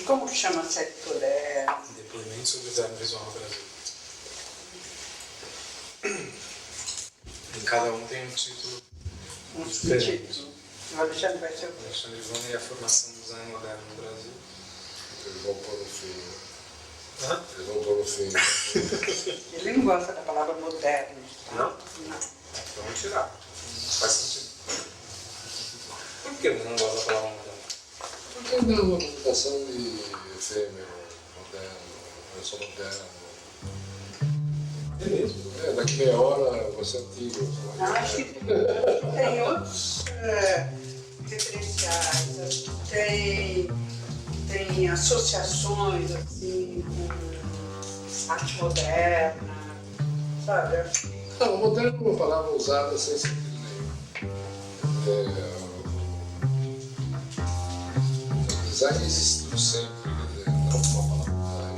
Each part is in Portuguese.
como chama a série toda? Depoimento sobre o design visual no Brasil. E cada um tem um título diferente. O Alexandre vai ser o Alexandre Ivone e a formação do design moderno no Brasil. Eles vão pôr no fim. Hã? Eles vão pôr no fim. Ele não gosta da palavra moderno. Não? Não. Então vamos tirar. Faz sentido. Por que ele não gosta da palavra moderno? Porque dá uma comunicação de efêmero, moderno, eu sou moderno. É mesmo? Daqui meia hora você é antigo. Não, acho que tem outros referenciais, tem associações assim com arte moderna, sabe? Não, o moderno é uma palavra usada sem sentido nenhum. O design existiu sempre, quer dizer, não uma palavra design.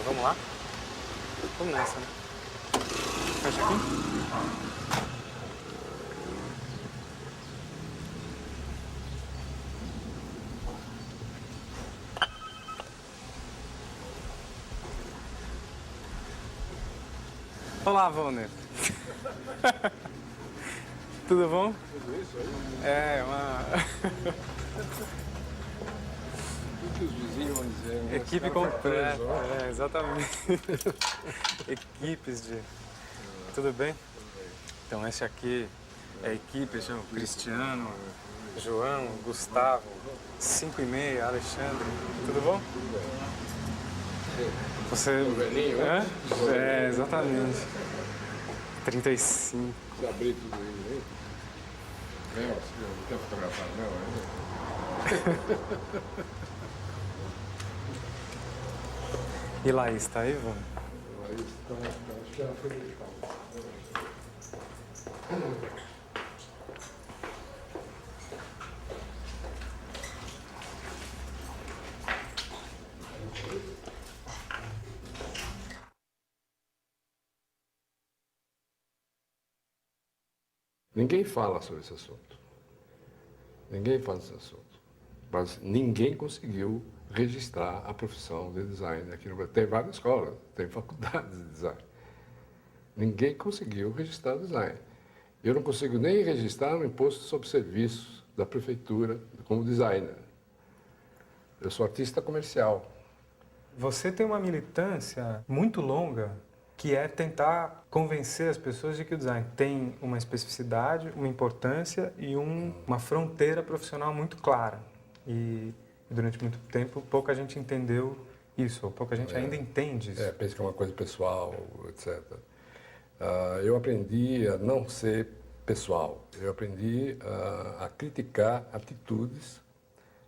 Vamos lá? Vamos nessa, né? Fecha aqui? Olá, Volner. Tudo bom? Tudo isso aí? É, uma... O que os vizinhos vão dizer? Né? Equipe completa, exatamente. Equipes de... Tudo bem? Então, esse aqui é a equipe, chama Cristiano, João, Gustavo, 5:30, Alexandre. Tudo bom? Você... O velhinho, né? É, exatamente. 35. Você abrir tudo isso aí? Mel, você não quer fotografar Mel ainda? E Laís, tá aí, Vô? Aí está, acho que ela foi deitar. Ninguém fala sobre esse assunto. Ninguém fala desse assunto. Mas ninguém conseguiu registrar a profissão de design aqui no Brasil. Tem várias escolas, tem faculdades de design. Ninguém conseguiu registrar design. Eu não consigo nem registrar no imposto sobre serviços da prefeitura como designer. Eu sou artista comercial. Você tem uma militância muito longa que é tentar convencer as pessoas de que o design tem uma especificidade, uma importância e uma fronteira profissional muito clara. E durante muito tempo pouca gente entendeu isso, ou pouca gente ainda entende isso. Pensa que é uma coisa pessoal, etc. Eu aprendi a não ser pessoal. Eu aprendi a criticar atitudes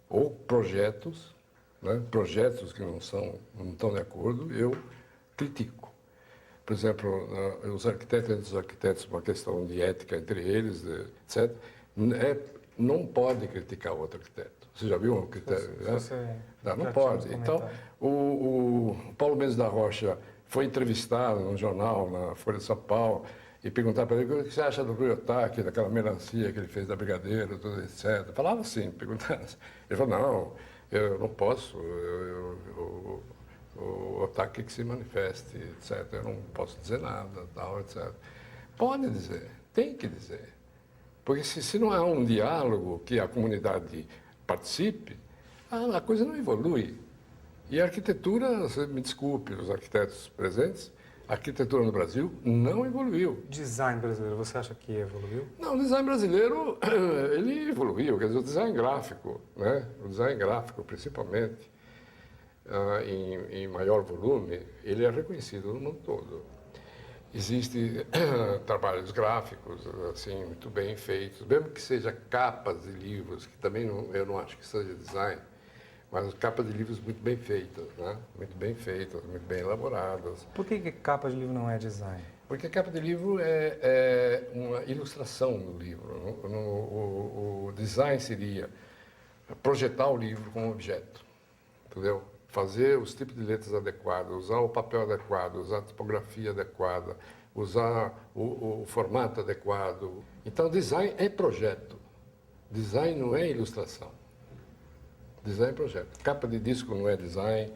ou projetos, né? Projetos que não estão de acordo, eu critico. Por exemplo, os arquitetos, uma questão de ética entre eles, etc., não pode criticar outro arquiteto. Você já viu um arquiteto? Não pode. Então, o Paulo Mendes da Rocha foi entrevistado num jornal, na Folha de São Paulo, e perguntaram para ele o que você acha do Rui Otaki, daquela melancia que ele fez da Brigadeiro, tudo, etc. Falava assim, perguntando assim. Ele falou, não, eu não posso, o Otaki que se manifeste, etc. Eu não posso dizer nada, tal, etc. Pode dizer, tem que dizer. Porque se não há um diálogo que a comunidade participe, a coisa não evolui. E a arquitetura, você me desculpe, os arquitetos presentes, a arquitetura no Brasil não evoluiu. Design brasileiro, você acha que evoluiu? Não, o design brasileiro, ele evoluiu, quer dizer, o design gráfico, né? O design gráfico, principalmente, em maior volume, ele é reconhecido no mundo todo. Existem trabalhos gráficos, assim, muito bem feitos, mesmo que seja capas de livros, que também eu não acho que seja design, mas capas de livros muito bem feitas, né? Muito bem feitas, muito bem elaboradas. Por que capa de livro não é design? Porque a capa de livro é uma ilustração do livro. O design seria projetar o livro como objeto, entendeu? Fazer os tipos de letras adequados, usar o papel adequado, usar a tipografia adequada, usar o formato adequado. Então, design é projeto. Design não é ilustração. Design é projeto. Capa de disco não é design.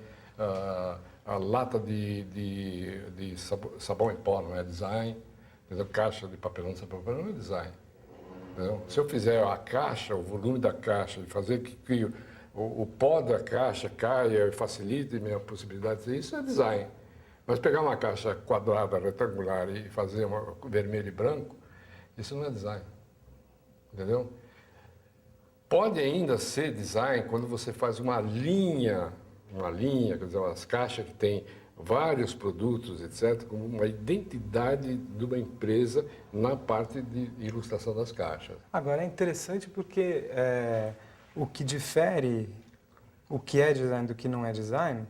A lata de sabão em pó não é design. Entendeu? Caixa de papelão não é design. Entendeu? Se eu fizer a caixa, o volume da caixa, e fazer que o pó da caixa caia e facilite a minha possibilidade de fazer isso, é design. Mas pegar uma caixa quadrada, retangular e fazer uma vermelho e branco, isso não é design. Entendeu? Pode ainda ser design quando você faz uma linha, quer dizer, umas caixas que tem vários produtos, etc., como uma identidade de uma empresa na parte de ilustração das caixas. Agora, é interessante porque o que difere o que é design do que não é design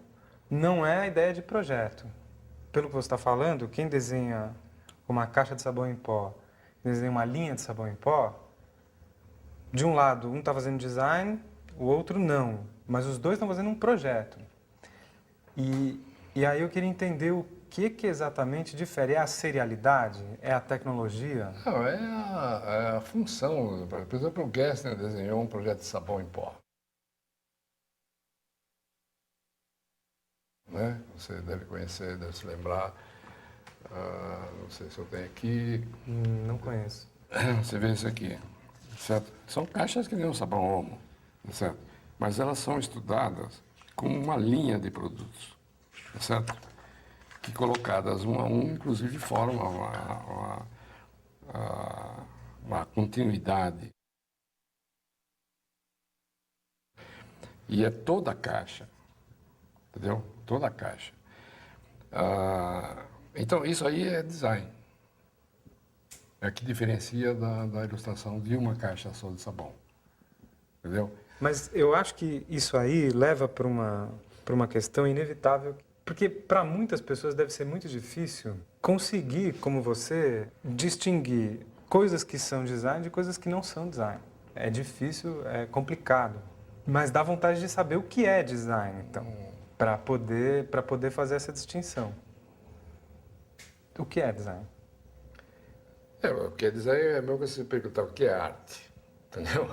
não é a ideia de projeto. Pelo que você está falando, quem desenha uma caixa de sabão em pó, desenha uma linha de sabão em pó, de um lado, um está fazendo design, o outro não. Mas os dois estão fazendo um projeto. E aí eu queria entender o que exatamente difere. É a serialidade? É a tecnologia? Não, é a função. Por exemplo, o Gessner desenhou um projeto de sabão em pó. Né? Você deve conhecer, deve se lembrar. Não sei se eu tenho aqui. Não conheço. Você vê isso aqui, certo? São caixas que nem um sabão Omo, certo? Mas elas são estudadas como uma linha de produtos, certo? Que colocadas um a um, inclusive, formam uma continuidade. E é toda a caixa, entendeu? Toda a caixa. Então, isso aí é design. É o que diferencia da ilustração de uma caixa só de sabão. Entendeu? Mas eu acho que isso aí leva para uma questão inevitável, porque para muitas pessoas deve ser muito difícil conseguir, como você, distinguir coisas que são design de coisas que não são design. É difícil, é complicado, mas dá vontade de saber o que é design, então, para poder fazer essa distinção. O que é design? O que é design é mesmo que você perguntar o que é arte, entendeu?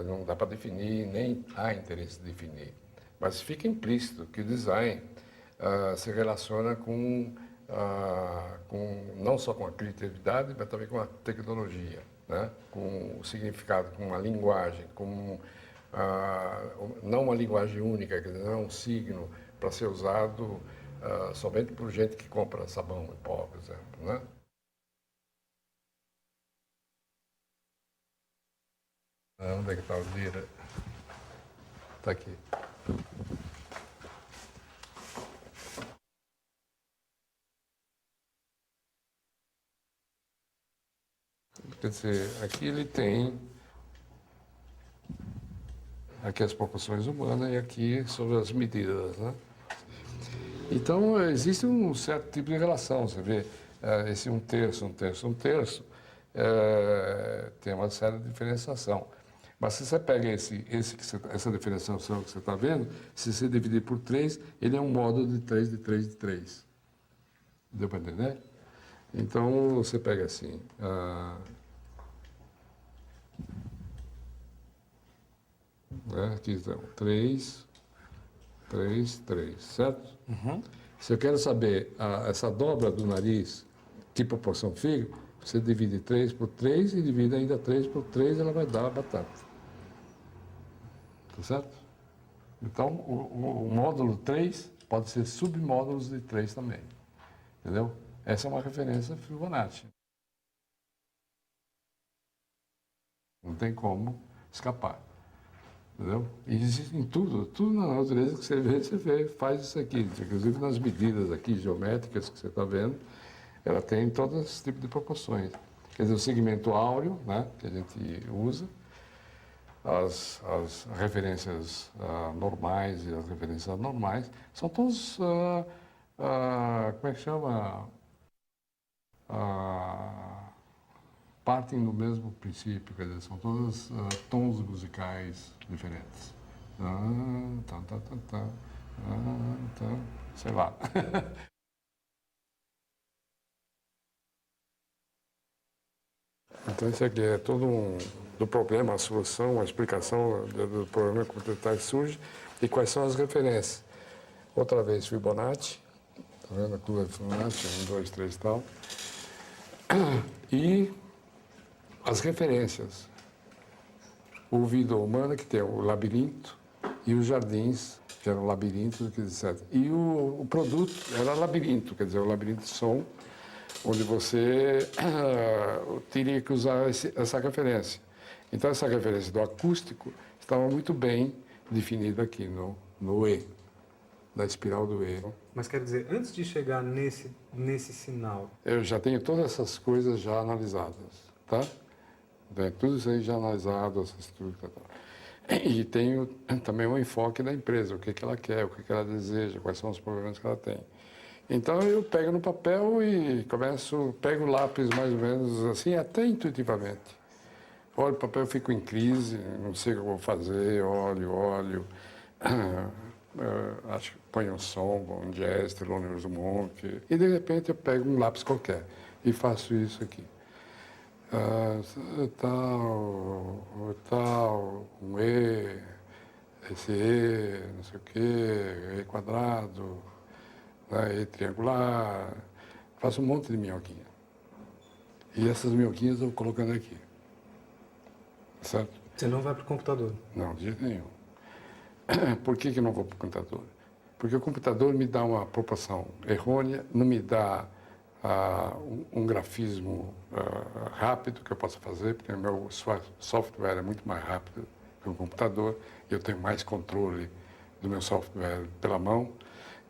Não dá para definir, nem há interesse de definir. Mas fica implícito que o design se relaciona com não só com a criatividade, mas também com a tecnologia, né? Com o significado, com uma linguagem, não uma linguagem única, quer dizer, não é um signo para ser usado somente por gente que compra sabão em pó, por exemplo, né? Onde é que está o Lira? Está aqui. Quer dizer, aqui ele tem aqui as proporções humanas e aqui sobre as medidas, né? Então, existe um certo tipo de relação. Você vê esse um terço, tem uma certa diferenciação. Mas se você pega essa diferenciação que você está vendo, se você dividir por 3, ele é um módulo de 3, de 3, de 3. Deu para entender? Então, você pega assim... aqui estão 3, 3, 3, certo? Uhum. Se eu quero saber essa dobra do nariz, que proporção fica, você divide 3 por 3 e divide ainda 3 por 3, ela vai dar a batata. Tá certo? Então, o módulo 3 pode ser submódulos de 3 também. Entendeu? Essa é uma referência Fibonacci. Não tem como escapar. Entendeu? E existe em tudo na natureza que você vê, faz isso aqui. Inclusive nas medidas aqui geométricas que você está vendo, ela tem todo esse tipo de proporções. Quer dizer, o segmento áureo, né, que a gente usa, as referências normais e as referências anormais, são todos, como é que chama? Partem do mesmo princípio, quer dizer, são todos tons musicais diferentes. Sei lá. Então, isso aqui é todo do problema, a solução, a explicação do problema que surge e quais são as referências. Outra vez, Fibonacci, tá vendo? A curva de Fibonacci, 1, 2, 3 e tal. E as referências. O vida humana, que tem o labirinto, e os jardins, que eram labirintos, etc. E o produto era labirinto, quer dizer, o labirinto de som, onde você teria que usar essa referência. Então, essa referência do acústico estava muito bem definida aqui no E, na espiral do E. Mas quer dizer, antes de chegar nesse sinal... Eu já tenho todas essas coisas já analisadas, tá? Tudo isso aí já analisado, essa estrutura e tal. E tenho também um enfoque da empresa, o que ela quer, o que ela deseja, quais são os problemas que ela tem. Então eu pego no papel e pego o lápis mais ou menos assim, até intuitivamente. Olho o papel, fico em crise, não sei o que eu vou fazer, olho. Acho que ponho um som, um jazz, Thelonious Monk, e de repente eu pego um lápis qualquer e faço isso aqui. Tal, um E, esse E, não sei o quê, E quadrado, né, E triangular, faço um monte de minhoquinha. E essas minhoquinhas eu vou colocando aqui, certo? Você não vai para o computador? Não, de jeito nenhum. Por que eu não vou para o computador? Porque o computador me dá uma proporção errônea, não me dá um grafismo rápido que eu possa fazer, porque o meu software é muito mais rápido que o computador, eu tenho mais controle do meu software pela mão,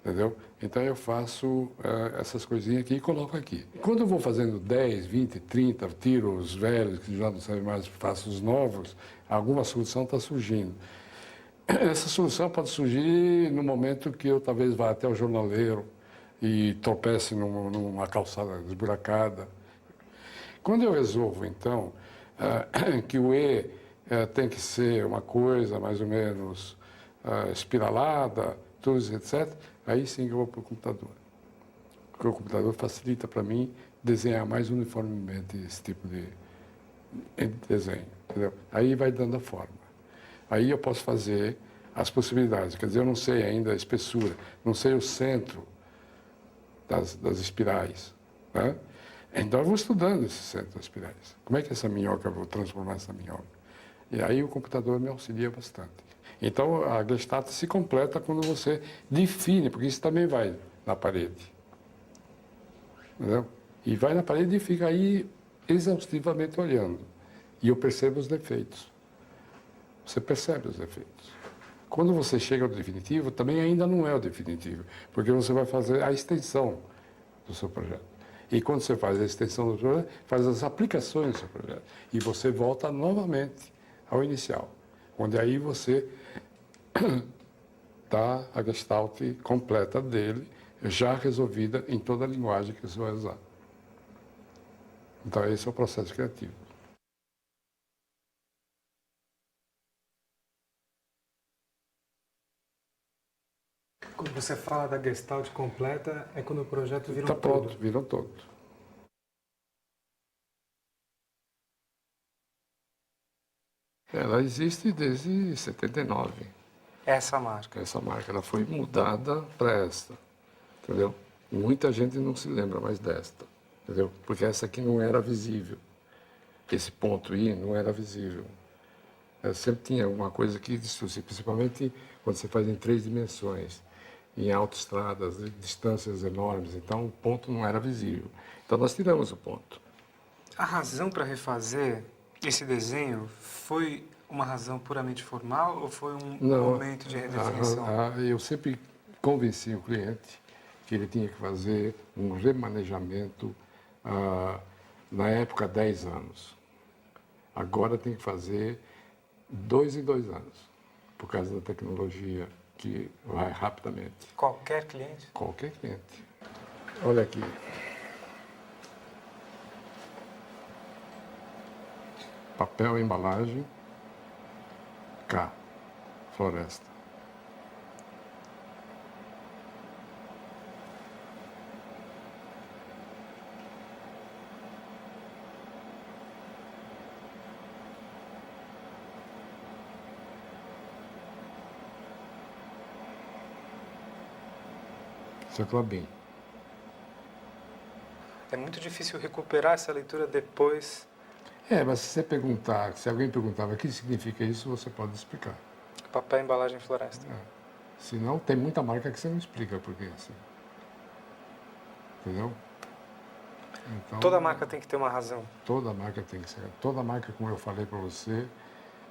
entendeu? Então eu faço essas coisinhas aqui e coloco aqui. Quando eu vou fazendo 10, 20, 30, tiro os velhos, que já não sabem mais, faço os novos, alguma solução está surgindo. Essa solução pode surgir no momento que eu talvez vá até o jornaleiro e tropece numa calçada esburacada. Quando eu resolvo, então, que o E tem que ser uma coisa mais ou menos espiralada, tudo isso, etc., aí sim eu vou para o computador. Porque o computador facilita para mim desenhar mais uniformemente esse tipo de desenho, entendeu? Aí vai dando a forma. Aí eu posso fazer as possibilidades. Quer dizer, eu não sei ainda a espessura, não sei o centro das espirais, né? Então eu vou estudando esse centro das espirais. Como é que essa minhoca, eu vou transformar essa minhoca? E aí o computador me auxilia bastante. Então a Gestalt se completa quando você define, porque isso também vai na parede. Entendeu? E vai na parede e fica aí exaustivamente olhando. E eu percebo os defeitos. Você percebe os defeitos. Quando você chega ao definitivo, também ainda não é o definitivo, porque você vai fazer a extensão do seu projeto. E quando você faz a extensão do projeto, faz as aplicações do seu projeto. E você volta novamente ao inicial, onde aí você dá a gestalt completa dele, já resolvida em toda a linguagem que você vai usar. Então esse é o processo criativo. Quando você fala da Gestalt completa, é quando o projeto vira Está um todo. pronto, virou todo. Ela existe desde 79. Essa marca. Essa marca ela foi mudada para esta, entendeu? Muita gente não se lembra mais desta, entendeu? Porque essa aqui não era visível. Esse ponto I não era visível. Sempre tinha alguma coisa que distorcia, principalmente quando você faz em 3 dimensões, em autoestradas, distâncias enormes. Então, o ponto não era visível. Então, nós tiramos o ponto. A razão para refazer esse desenho foi uma razão puramente formal ou foi um momento de redefinição? Eu sempre convenci o cliente que ele tinha que fazer um remanejamento, na época, 10 anos. Agora tem que fazer 2 em 2 anos, por causa da tecnologia que vai rapidamente. Qualquer cliente? Qualquer cliente. Olha aqui. Papel, embalagem, K, floresta. Isso é Klabin. É muito difícil recuperar essa leitura depois. Mas se você perguntar, se alguém perguntar o que significa isso, você pode explicar. Papel, embalagem, floresta. Senão, tem muita marca que você não explica por quê. Assim. Entendeu? Então, Toda marca tem que ter uma razão. toda marca tem que ser. Toda marca, como eu falei para você,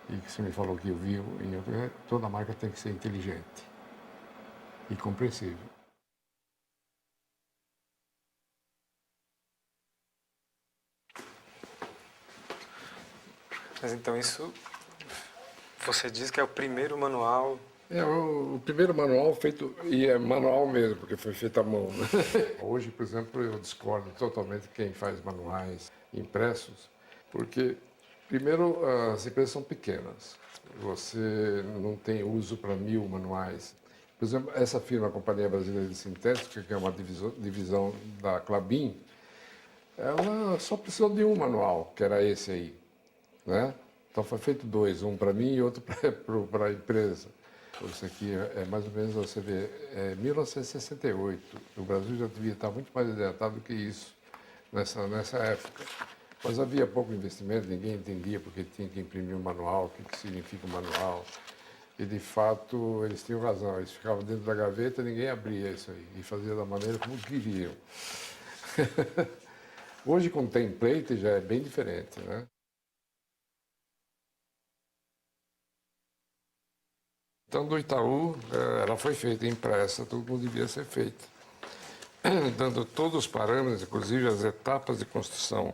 e que você me falou que eu vi em outro, toda marca tem que ser inteligente e compreensível. Mas então isso, você diz que é o primeiro manual. O primeiro manual feito, e é manual mesmo, porque foi feito à mão. Né? Hoje, por exemplo, eu discordo totalmente de quem faz manuais impressos, porque, primeiro, as empresas são pequenas. Você não tem uso para 1000 manuais. Por exemplo, essa firma, a Companhia Brasileira de Sintética, que é uma divisão da Klabin, ela só precisou de um manual, que era esse aí. Né? Então foi feito 2, um para mim e outro para a empresa. Isso aqui é mais ou menos, você vê, 1968. O Brasil já devia estar muito mais adiantado do que isso nessa época. Mas havia pouco investimento, ninguém entendia porque tinha que imprimir um manual, o que significa um manual. E, de fato, eles tinham razão. Eles ficavam dentro da gaveta, ninguém abria isso aí. E fazia da maneira como queriam. Hoje, com template, já é bem diferente, né? Então, do Itaú, ela foi feita impressa, tudo como devia ser feito, dando todos os parâmetros, inclusive as etapas de construção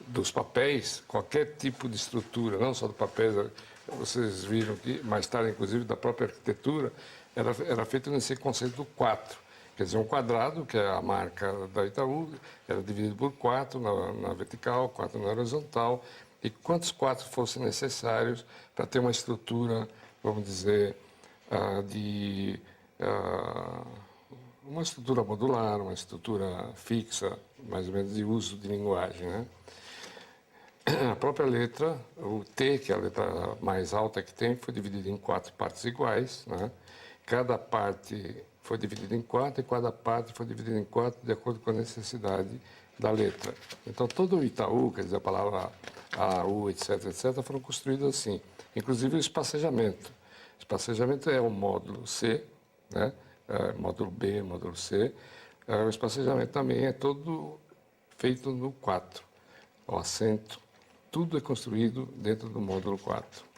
dos papéis, qualquer tipo de estrutura, não só do papel, vocês viram que mais tarde, inclusive, da própria arquitetura, era feito nesse conceito do 4. Quer dizer, um quadrado, que é a marca da Itaú, era dividido por 4 na vertical, 4 na horizontal, e quantos 4 fossem necessários para ter uma estrutura, vamos dizer, uma estrutura modular, uma estrutura fixa, mais ou menos de uso de linguagem, né? A própria letra, o T, que é a letra mais alta que tem, foi dividida em 4 partes iguais, né? Cada parte foi dividida em 4 e cada parte foi dividida em 4 de acordo com a necessidade da letra. Então, todo o Itaú, quer dizer, a palavra A, U, etc., etc., foram construídos assim. Inclusive o espacejamento. O espacejamento é o módulo C, né? Módulo B, módulo C. O espacejamento também é todo feito no 4. O assento, tudo é construído dentro do módulo 4.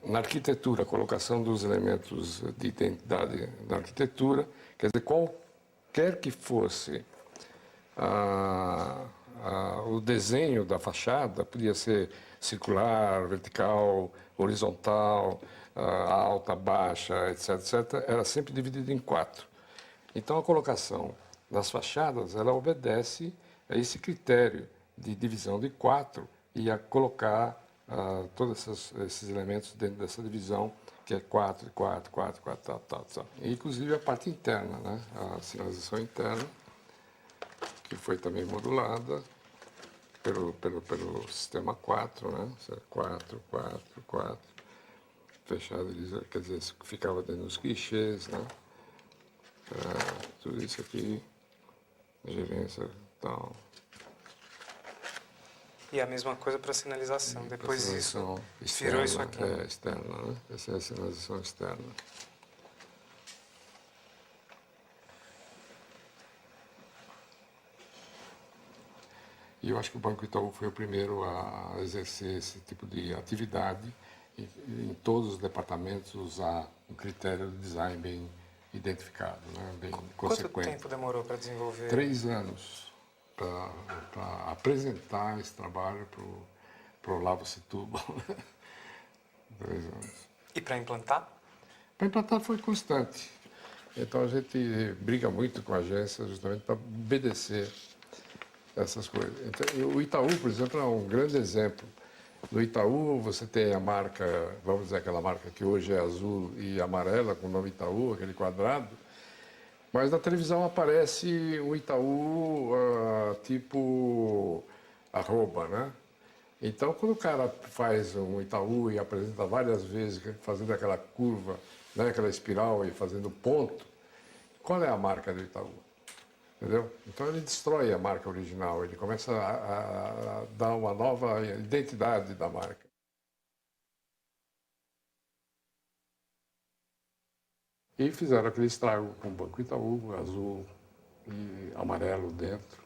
Na arquitetura, a colocação dos elementos de identidade da arquitetura, quer dizer, qualquer que fosse o desenho da fachada, podia ser circular, vertical, horizontal, alta, baixa, etc., etc., era sempre dividido em 4. Então, a colocação das fachadas, ela obedece a esse critério de divisão de 4 e a colocar todos esses elementos dentro dessa divisão, que é 4, 4, 4, 4, tal. E, inclusive, a parte interna, né? A sinalização interna, que foi também modulada pelo sistema 4, né? 4, 4, 4, fechado, quer dizer, ficava dentro dos clichês, né? Tudo isso aqui, gerência tal. E a mesma coisa para sinalização. Depois Sinalização isso virou isso aqui. Externa, né? Essa é a sinalização externa. E eu acho que o Banco Itaú foi o primeiro a exercer esse tipo de atividade em todos os departamentos, usar um critério de design bem identificado, né? Bem Quanto consequente. tempo demorou para desenvolver? 3 anos para apresentar esse trabalho para o Olavo Setúbal. 3 anos. E para implantar? Para implantar foi constante. Então a gente briga muito com a agência justamente para obedecer essas coisas. Então, o Itaú, por exemplo, é um grande exemplo. No Itaú você tem a marca, vamos dizer aquela marca que hoje é azul e amarela, com o nome Itaú, aquele quadrado, mas na televisão aparece um Itaú tipo arroba, né? Então, quando o cara faz um Itaú e apresenta várias vezes, fazendo aquela curva, né, aquela espiral e fazendo ponto, qual é a marca do Itaú? Entendeu? Então ele destrói a marca original, ele começa a dar uma nova identidade da marca. E fizeram aquele estrago com o Banco Itaú, azul e amarelo dentro.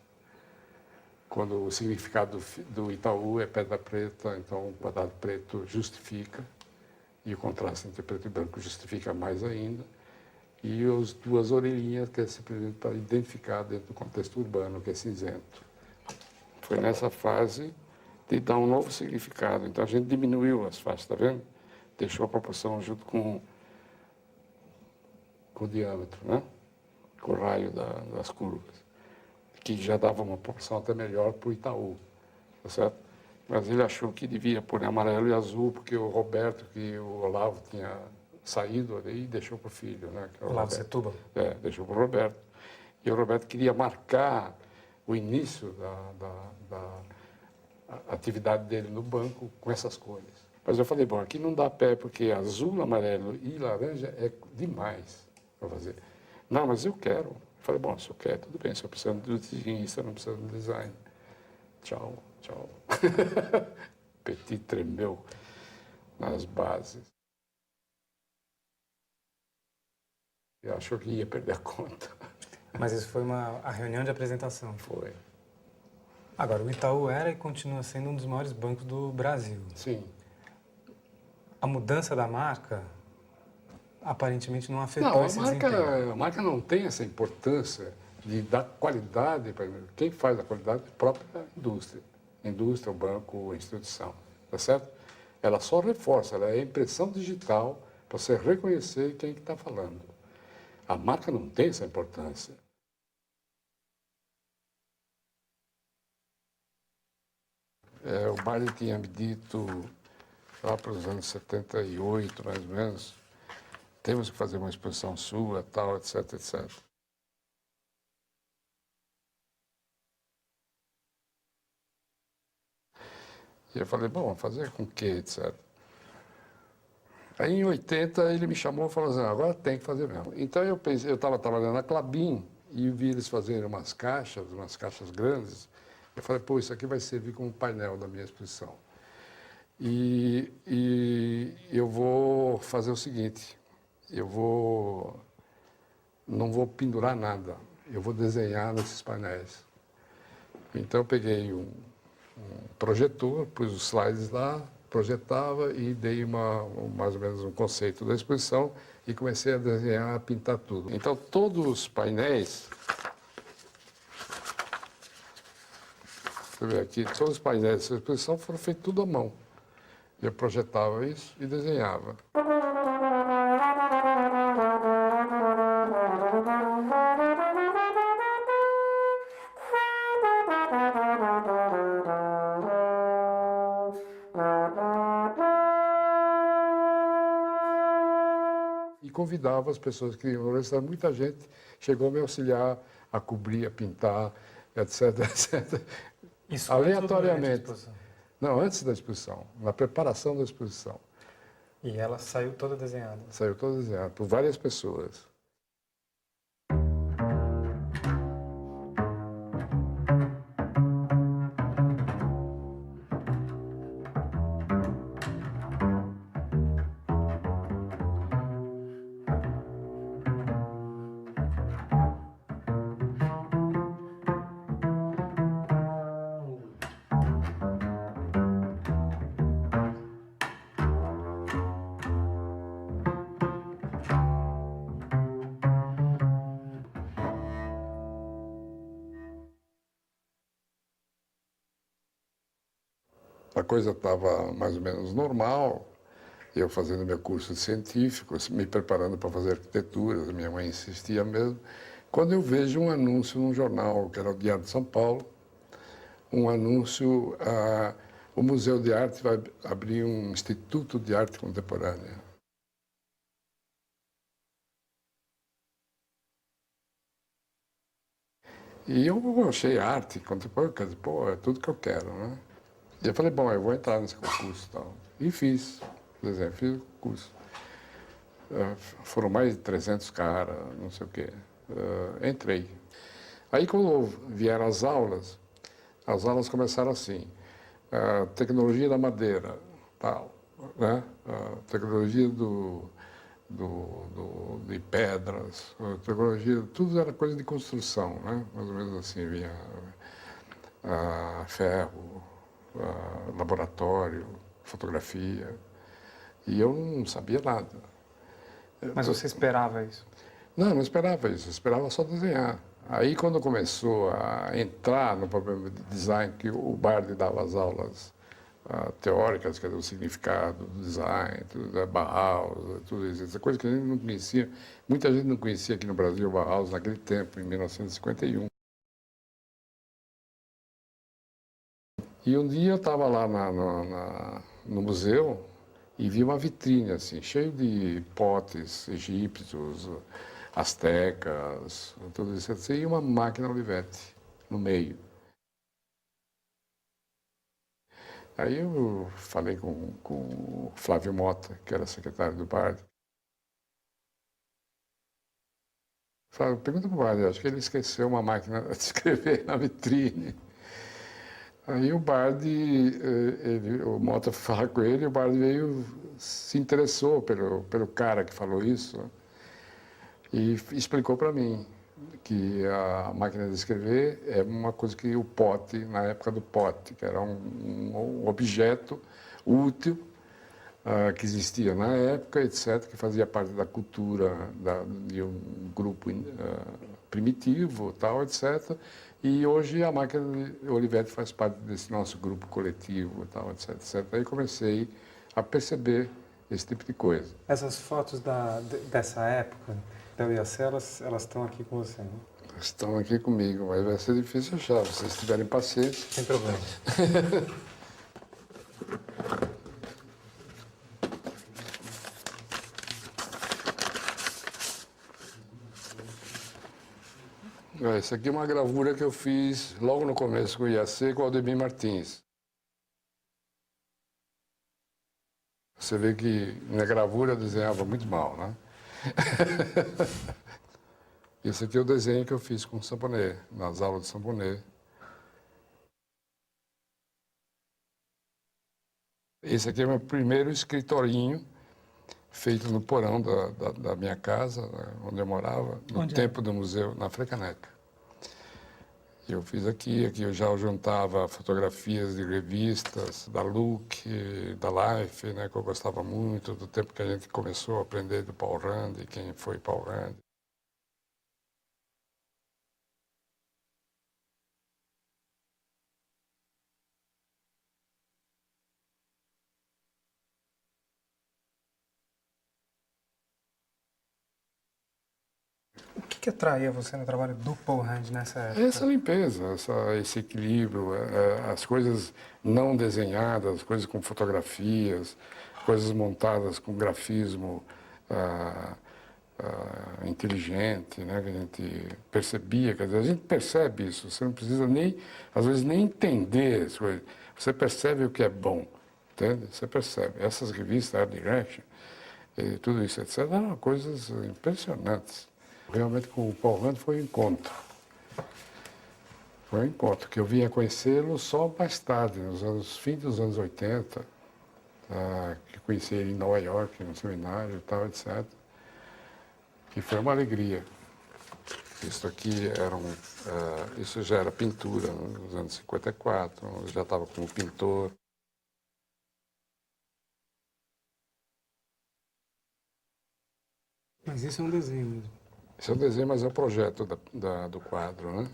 Quando o significado do Itaú é pedra preta, então o quadrado preto justifica, e o contraste entre preto e branco justifica mais ainda. E as 2 orelhinhas, que é simplesmente para identificar dentro do contexto urbano, que é cinzento. Foi nessa fase de dar um novo significado. Então a gente diminuiu as faixas, está vendo? Deixou a proporção junto com o diâmetro, né? Com o raio das curvas, que já dava uma proporção até melhor para o Itaú, tá certo? Mas ele achou que devia pôr amarelo e azul, porque o Roberto, que o Olavo tinha saído ali e deixou para o filho, né? Que é o Olavo Roberto. Setúbal? É, deixou para o Roberto. E o Roberto queria marcar o início da atividade dele no banco com essas cores. Mas eu falei, bom, aqui não dá pé, porque azul, amarelo e laranja é demais para fazer. Não, mas eu quero. Eu falei, bom, se eu quero, tudo bem, se eu preciso do desenhista, não preciso do design. Tchau, tchau. Petit tremeu nas bases. E achou que ia perder a conta. Mas isso foi a reunião de apresentação. Foi. Agora, o Itaú era e continua sendo um dos maiores bancos do Brasil. Sim. A mudança da marca aparentemente não afetou Não, esse desempenho. a marca não tem essa importância de dar qualidade para quem faz a qualidade é a própria indústria. Indústria, o banco, a instituição. Tá certo? Ela só reforça, ela é impressão digital para você reconhecer quem está falando. A marca não tem essa importância. O Baile tinha me dito, lá para os anos 78, mais ou menos, temos que fazer uma exposição sua, tal, etc, etc. E eu falei, bom, fazer com o quê, etc. Aí em 80 ele me chamou e falou assim, agora tem que fazer mesmo. Então eu pensei, eu estava trabalhando na Klabin e vi eles fazerem umas caixas grandes. Eu falei, pô, isso aqui vai servir como painel da minha exposição. E eu vou fazer o seguinte, não vou pendurar nada, eu vou desenhar nesses painéis. Então eu peguei um projetor, pus os slides lá, projetava e dei mais ou menos um conceito da exposição e comecei a desenhar, a pintar tudo. Então todos os painéis, você vê aqui, todos os painéis dessa exposição foram feitos tudo à mão. Eu projetava isso e desenhava. E convidava as pessoas que iam no muita gente chegou a me auxiliar a cobrir, a pintar, etc, etc. Isso aleatoriamente. Antes da exposição? Não, antes da exposição, na preparação da exposição. E ela saiu toda desenhada? Saiu toda desenhada por várias pessoas. a coisa estava mais ou menos normal, eu fazendo meu curso de científico, me preparando para fazer arquitetura, minha mãe insistia mesmo, quando eu vejo um anúncio num jornal, que era o Diário de São Paulo, um anúncio, o Museu de Arte vai abrir um Instituto de Arte Contemporânea. E eu achei arte contemporânea, quer dizer, pô, é tudo que eu quero, né? E eu falei, bom, eu vou entrar nesse concurso e tal. E fiz, desenho, fiz o concurso. Foram mais de 300 caras, não sei o quê. Entrei. Aí quando vieram as aulas começaram assim, tecnologia da madeira, tal, né? Tecnologia de pedras, tecnologia, tudo era coisa de construção, né? Mais ou menos assim, vinha ferro, laboratório, fotografia, e eu não sabia nada. Mas você esperava isso? Não esperava isso, eu esperava só desenhar. Aí quando começou a entrar no problema de design, que o Bardi dava as aulas teóricas, quer dizer, o significado do design, tudo, Bauhaus, tudo isso, essa coisa que a gente não conhecia, muita gente não conhecia aqui no Brasil Bauhaus naquele tempo, em 1951. E um dia eu estava lá no museu e vi uma vitrine assim, cheio de potes egípcios, astecas, tudo isso assim, e uma máquina Olivetti no meio. Aí eu falei com o Flávio Mota, que era secretário do Bardi. Falei, pergunta para o Bardi, acho que ele esqueceu uma máquina de escrever na vitrine. Aí o Bardi, o Mota foi falar com ele, e o Bardi veio, se interessou pelo cara que falou isso e explicou para mim que a máquina de escrever é uma coisa que o pote, na época do pote, que era um objeto útil que existia na época, etc., que fazia parte da cultura de um grupo primitivo, tal, etc., e hoje a máquina de Olivetti faz parte desse nosso grupo coletivo, tal, etc, etc. Aí comecei a perceber esse tipo de coisa. Essas fotos dessa época, da UIAC, elas estão aqui com você, né? Estão aqui comigo, mas vai ser difícil achar, se vocês tiverem paciência. Sem problema. Essa aqui é uma gravura que eu fiz logo no começo com o IAC, com o Aldemir Martins. Você vê que na gravura eu desenhava muito mal, né? Esse aqui é o desenho que eu fiz com o Samponet, nas aulas de Samponet. Esse aqui é o meu primeiro escritorinho, feito no porão da minha casa, onde eu morava, no tempo do museu, na Frecaneca. Eu fiz aqui eu já juntava fotografias de revistas, da Look, da Life, né, que eu gostava muito, do tempo que a gente começou a aprender do Paul Rand, quem foi Paul Rand. O que atraía você no trabalho do Paul Rand nessa época? Essa limpeza, esse equilíbrio, as coisas não desenhadas, as coisas com fotografias, coisas montadas com grafismo inteligente, né, que a gente percebia, quer dizer, a gente percebe isso, você não precisa nem, às vezes, nem entender as coisas, você percebe o que é bom, entende? Você percebe. Essas revistas, Art Direction, tudo isso, etc., eram coisas impressionantes. Realmente com o Paul Rand foi um encontro. Foi um encontro, que eu vinha conhecê-lo só mais tarde, fim dos anos 80, que conheci ele em Nova York, no seminário e tal, etc. E foi uma alegria. Isso aqui isso já era pintura, nos anos 54, eu já estava como pintor. Mas isso é um desenho mesmo. Esse é o desenho, mas é o projeto do quadro, né?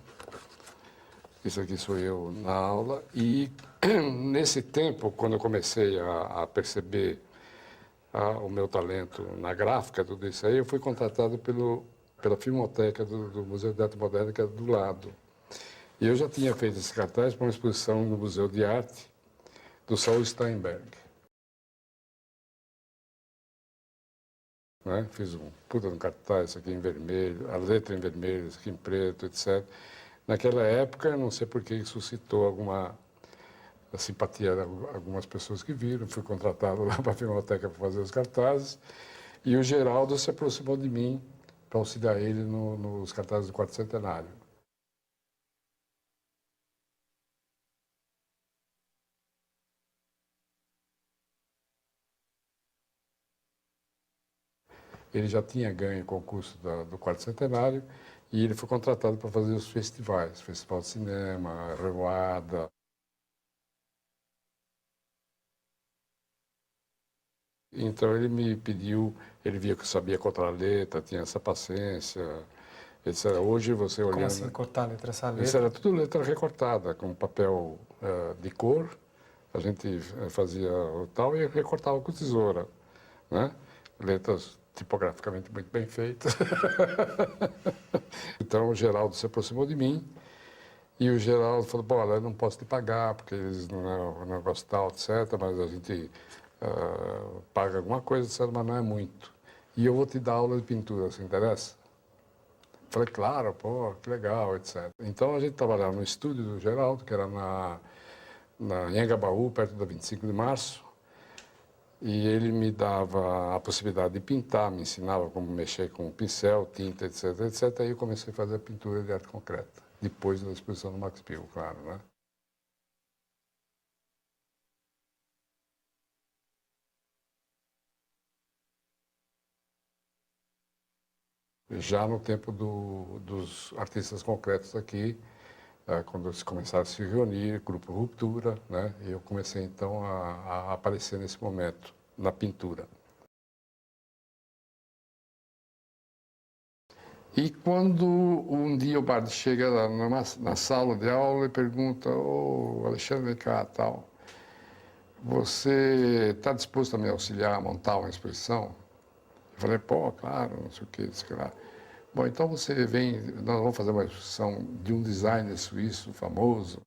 Isso aqui sou eu na aula e nesse tempo, quando eu comecei a perceber o meu talento na gráfica, tudo isso aí, eu fui contratado pela Filmoteca do Museu de Arte Moderna, que é do lado. E eu já tinha feito esse cartaz para uma exposição no Museu de Arte do Saul Steinberg. Né? Fiz um puta de um cartaz, isso aqui em vermelho, a letra em vermelho, isso aqui em preto, etc. Naquela época, não sei por que suscitou alguma simpatia de algumas pessoas que viram, fui contratado lá para a Filmoteca para fazer os cartazes, e o Geraldo se aproximou de mim para auxiliar ele nos cartazes do Quarto Centenário. Ele já tinha ganho o concurso do Quarto Centenário e ele foi contratado para fazer os festivais, Festival de Cinema, Revoada. Então ele me pediu, ele via que eu sabia cortar a letra, tinha essa paciência, etc. Hoje você olhando... Como assim cortar a letra? Essa Isso letra? era tudo letra recortada, com papel de cor, a gente fazia o tal e recortava com tesoura, né? Letras tipograficamente muito bem feitas. Então o Geraldo se aproximou de mim e o Geraldo falou, bom, eu não posso te pagar porque eles não é um negócio tal, etc., mas a gente paga alguma coisa, etc., mas não é muito. E eu vou te dar aula de pintura, se interessa? Falei, claro, pô, que legal, etc. Então a gente trabalhava no estúdio do Geraldo, que era na Anhangabaú, perto da 25 de março, e ele me dava a possibilidade de pintar, me ensinava como mexer com pincel, tinta, etc, etc. Aí eu comecei a fazer a pintura de arte concreta, depois da exposição do Max Bill, claro, né? Já no tempo dos artistas concretos aqui, quando eles começaram a se reunir, Grupo Ruptura, né? E eu comecei então a aparecer nesse momento, na pintura. E quando um dia o Bard chega lá na sala de aula e pergunta, ô Alexandre, vem cá, tal, você está disposto a me auxiliar a montar uma exposição? Eu falei, pô, claro, não sei o que, disse que lá. Bom, então você vem, nós vamos fazer uma exposição de um designer suíço famoso.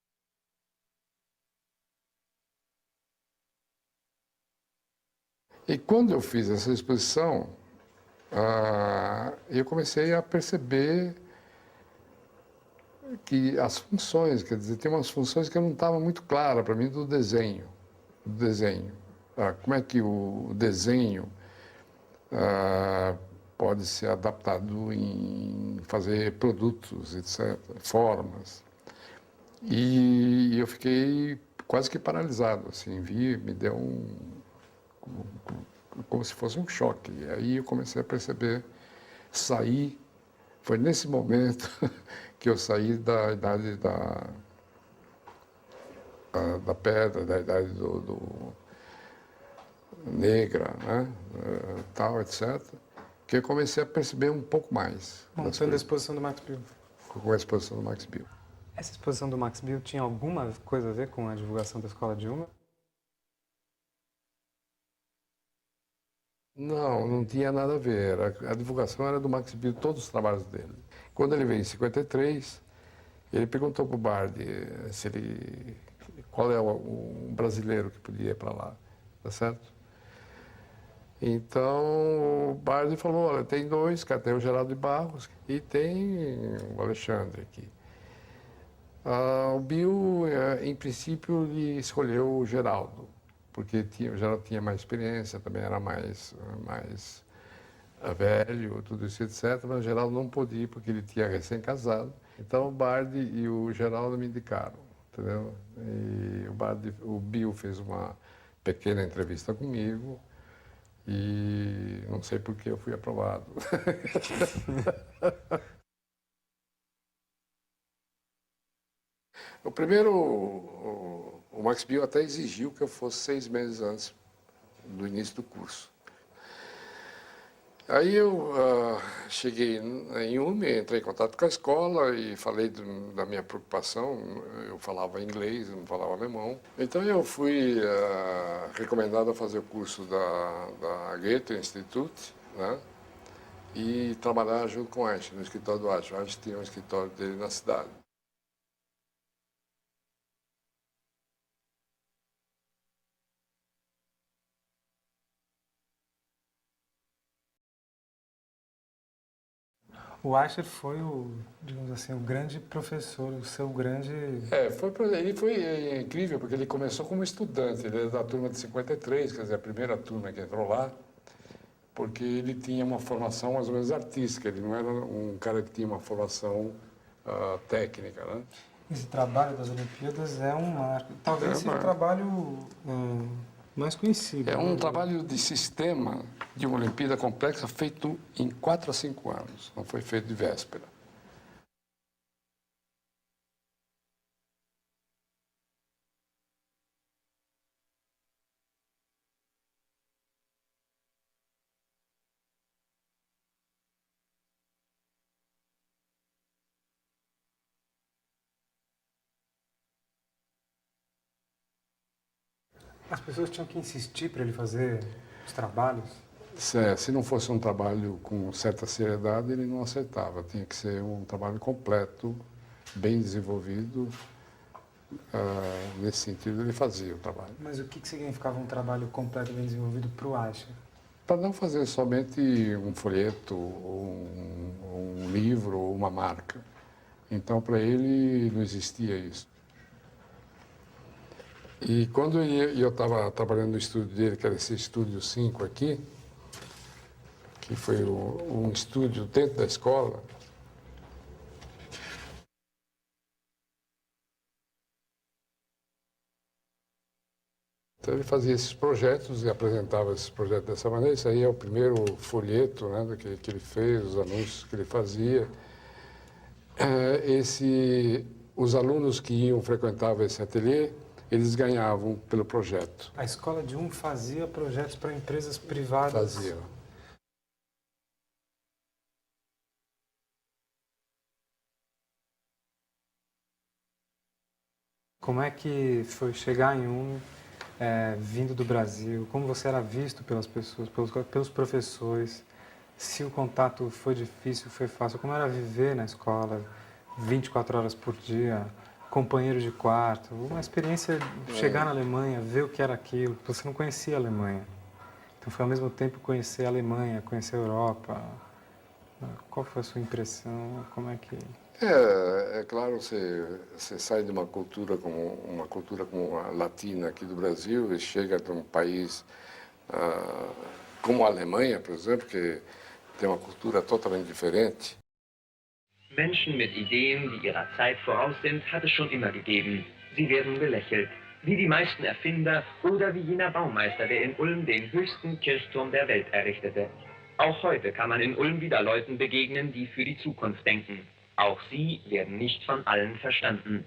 E quando eu fiz essa exposição, eu comecei a perceber que as funções, quer dizer, tem umas funções que não estavam muito claras para mim do desenho. Como é que o desenho pode ser adaptado em fazer produtos, etc., formas. E eu fiquei quase que paralisado, assim, me deu como se fosse um choque. E aí eu comecei a perceber, sair, foi nesse momento que eu saí da idade da pedra, da idade do negra, né, tal, etc., que eu comecei a perceber um pouco mais. Montando a exposição do Max Bill. Com a exposição do Max Bill. Essa exposição do Max Bill tinha alguma coisa a ver com a divulgação da Escola de Uma? Não, não tinha nada a ver. A divulgação era do Max Bill, todos os trabalhos dele. Quando ele veio em 53, ele perguntou para o Bard qual é o brasileiro que podia ir para lá, tá certo? Então o Bard falou, olha, tem dois, tem o Geraldo de Barros e tem o Alexandre aqui. O Bill, em princípio, ele escolheu o Geraldo, porque o Geraldo tinha mais experiência, também era mais velho, tudo isso, etc. Mas o Geraldo não podia ir porque ele tinha recém-casado. Então o Bard e o Geraldo me indicaram, entendeu? E o Bill fez uma pequena entrevista comigo e não sei por que eu fui aprovado. O primeiro, o Max Bill até exigiu que eu fosse 6 meses antes do início do curso. Aí eu cheguei em UME, entrei em contato com a escola e falei da minha preocupação. Eu falava inglês, não falava alemão. Então eu fui recomendado a fazer o curso da Goethe Institut, né? E trabalhar junto com o Einstein, no escritório do Einstein. O Einstein tinha um escritório dele na cidade. O Asher foi o, digamos assim, o grande professor, o seu grande... Ele foi incrível, porque ele começou como estudante, ele é da turma de 53, quer dizer, a primeira turma que entrou lá, porque ele tinha uma formação mais ou menos artística, ele não era um cara que tinha uma formação técnica, né? Esse trabalho das Olimpíadas é um marco. Talvez seja o trabalho mais conhecido. É um trabalho de sistema de uma Olimpíada complexa feito em 4 a 5 anos, não foi feito de véspera. As pessoas tinham que insistir para ele fazer os trabalhos. Se não fosse um trabalho com certa seriedade, ele não aceitava. Tinha que ser um trabalho completo, bem desenvolvido. Nesse sentido, ele fazia o trabalho. Mas o que significava um trabalho completo, bem desenvolvido para o Asher? Para não fazer somente um folheto, ou um livro, ou uma marca. Então, para ele, não existia isso. E quando eu estava trabalhando no estúdio dele, que era esse estúdio 5 aqui, que foi um estúdio dentro da escola, então ele fazia esses projetos e apresentava esses projetos dessa maneira. Isso aí é o primeiro folheto, né, que ele fez, os anúncios que ele fazia. Os alunos que frequentavam esse ateliê, eles ganhavam pelo projeto. A escola de fazia projetos para empresas privadas. Fazia. Como é que foi chegar em vindo do Brasil? Como você era visto pelas pessoas, pelos professores? Se o contato foi difícil, foi fácil? Como era viver na escola 24 horas por dia, companheiro de quarto? Uma experiência de chegar na Alemanha, ver o que era aquilo. Você não conhecia a Alemanha. Então foi ao mesmo tempo conhecer a Alemanha, conhecer a Europa. Qual foi a sua impressão? Como é que... É claro, você sai de uma cultura como a latina aqui do Brasil e chega de um país como a Alemanha, por exemplo, que tem uma cultura totalmente diferente. Menschen mit Ideen, die ihrer Zeit voraus sind, hat es schon immer gegeben. Sie werden belächelt, wie die meisten Erfinder oder wie jener Baumeister, der in Ulm den höchsten Kirchturm der Welt errichtete. Auch heute kann man in Ulm wieder Leuten begegnen, die für die Zukunft denken. Auch sie werden nicht von allen verstanden.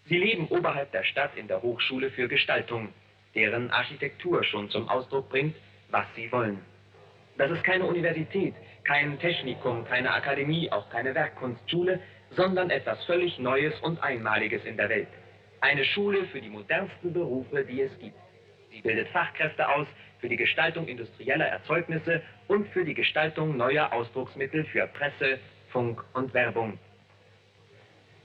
Sie leben oberhalb der Stadt in der Hochschule für Gestaltung, deren Architektur schon zum Ausdruck bringt, was sie wollen. Das ist keine Universität, kein Technikum, keine Akademie, auch keine Werkkunstschule, sondern etwas völlig Neues und Einmaliges in der Welt. Eine Schule für die modernsten Berufe, die es gibt. Sie bildet Fachkräfte aus für die Gestaltung industrieller Erzeugnisse und für die Gestaltung neuer Ausdrucksmittel für Presse, Funk und Werbung.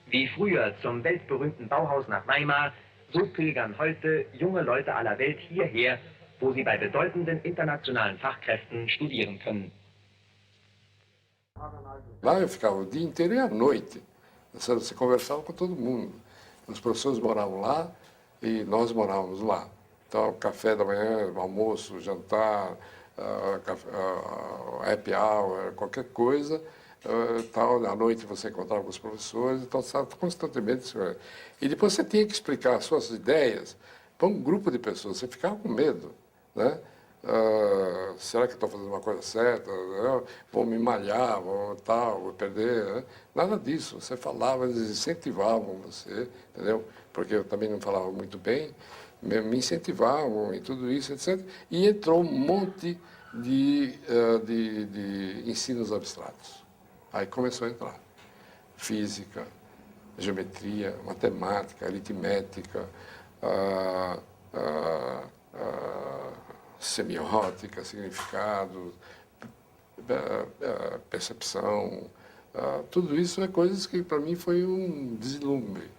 Wie früher zum weltberühmten Bauhaus nach Weimar, so pilgern heute junge Leute aller Welt hierher, wo sie bei bedeutenden internationalen Fachkräften studieren können. Lá eu ficava o dia inteiro e à noite. Você conversava com todo mundo. Os professores moravam lá e nós morávamos lá. Então, café da manhã, almoço, jantar, happy hour, qualquer coisa. Tal, à noite você encontrava com os professores, então estava constantemente. E depois você tinha que explicar as suas ideias para um grupo de pessoas. Você ficava com medo, né? Será que estou fazendo uma coisa certa? Vou me malhar, vou perder. Né? Nada disso. Você falava, eles incentivavam você, entendeu? Porque eu também não falava muito bem, me incentivavam e tudo isso, etc. E entrou um monte de ensinos abstratos. Aí começou a entrar física, geometria, matemática, aritmética, ah, ah, semiótica, significado, percepção. Tudo isso é coisas que para mim foi um deslumbre.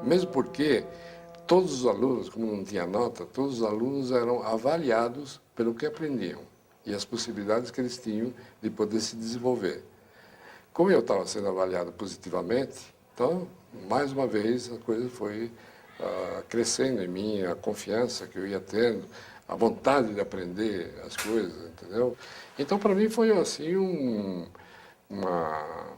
Mesmo porque todos os alunos, como não tinha nota, todos os alunos eram avaliados pelo que aprendiam e as possibilidades que eles tinham de poder se desenvolver. Como eu estava sendo avaliado positivamente, então, mais uma vez, a coisa foi crescendo em mim, a confiança que eu ia tendo, a vontade de aprender as coisas, entendeu? Então, para mim, foi assim uma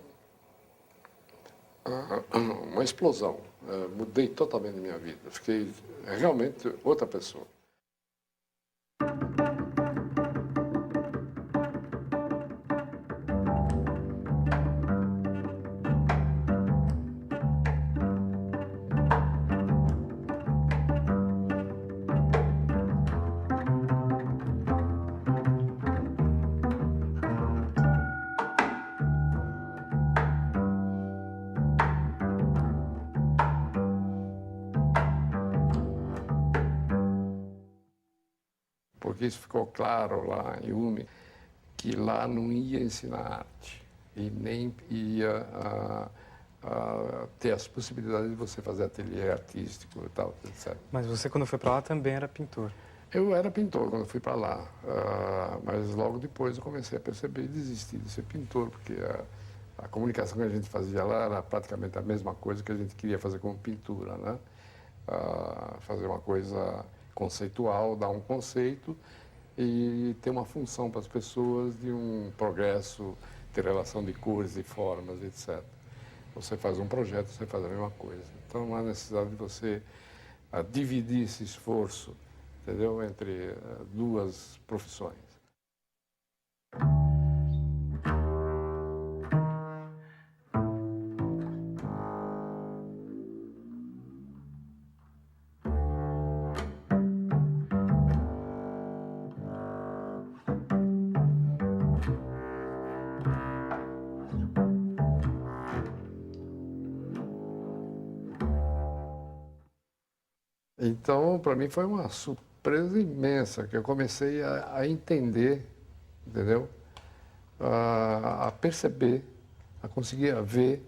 explosão. Mudei totalmente a minha vida. Fiquei realmente outra pessoa. Porque isso ficou claro lá em UME, que lá não ia ensinar arte e nem ia ter as possibilidades de você fazer ateliê artístico e tal, etc. Mas você, quando foi para lá, também era pintor. Eu era pintor quando fui para lá, mas logo depois eu comecei a perceber e desisti de ser pintor, porque a comunicação que a gente fazia lá era praticamente a mesma coisa que a gente queria fazer com pintura, né? Fazer uma coisa conceitual, dar um conceito e ter uma função para as pessoas de um progresso, ter relação de cores e formas, etc. Você faz um projeto, você faz a mesma coisa. Então não há necessidade de você dividir esse esforço, entendeu, entre duas profissões. Então, para mim foi uma surpresa imensa, que eu comecei a entender, entendeu? A perceber, a conseguir ver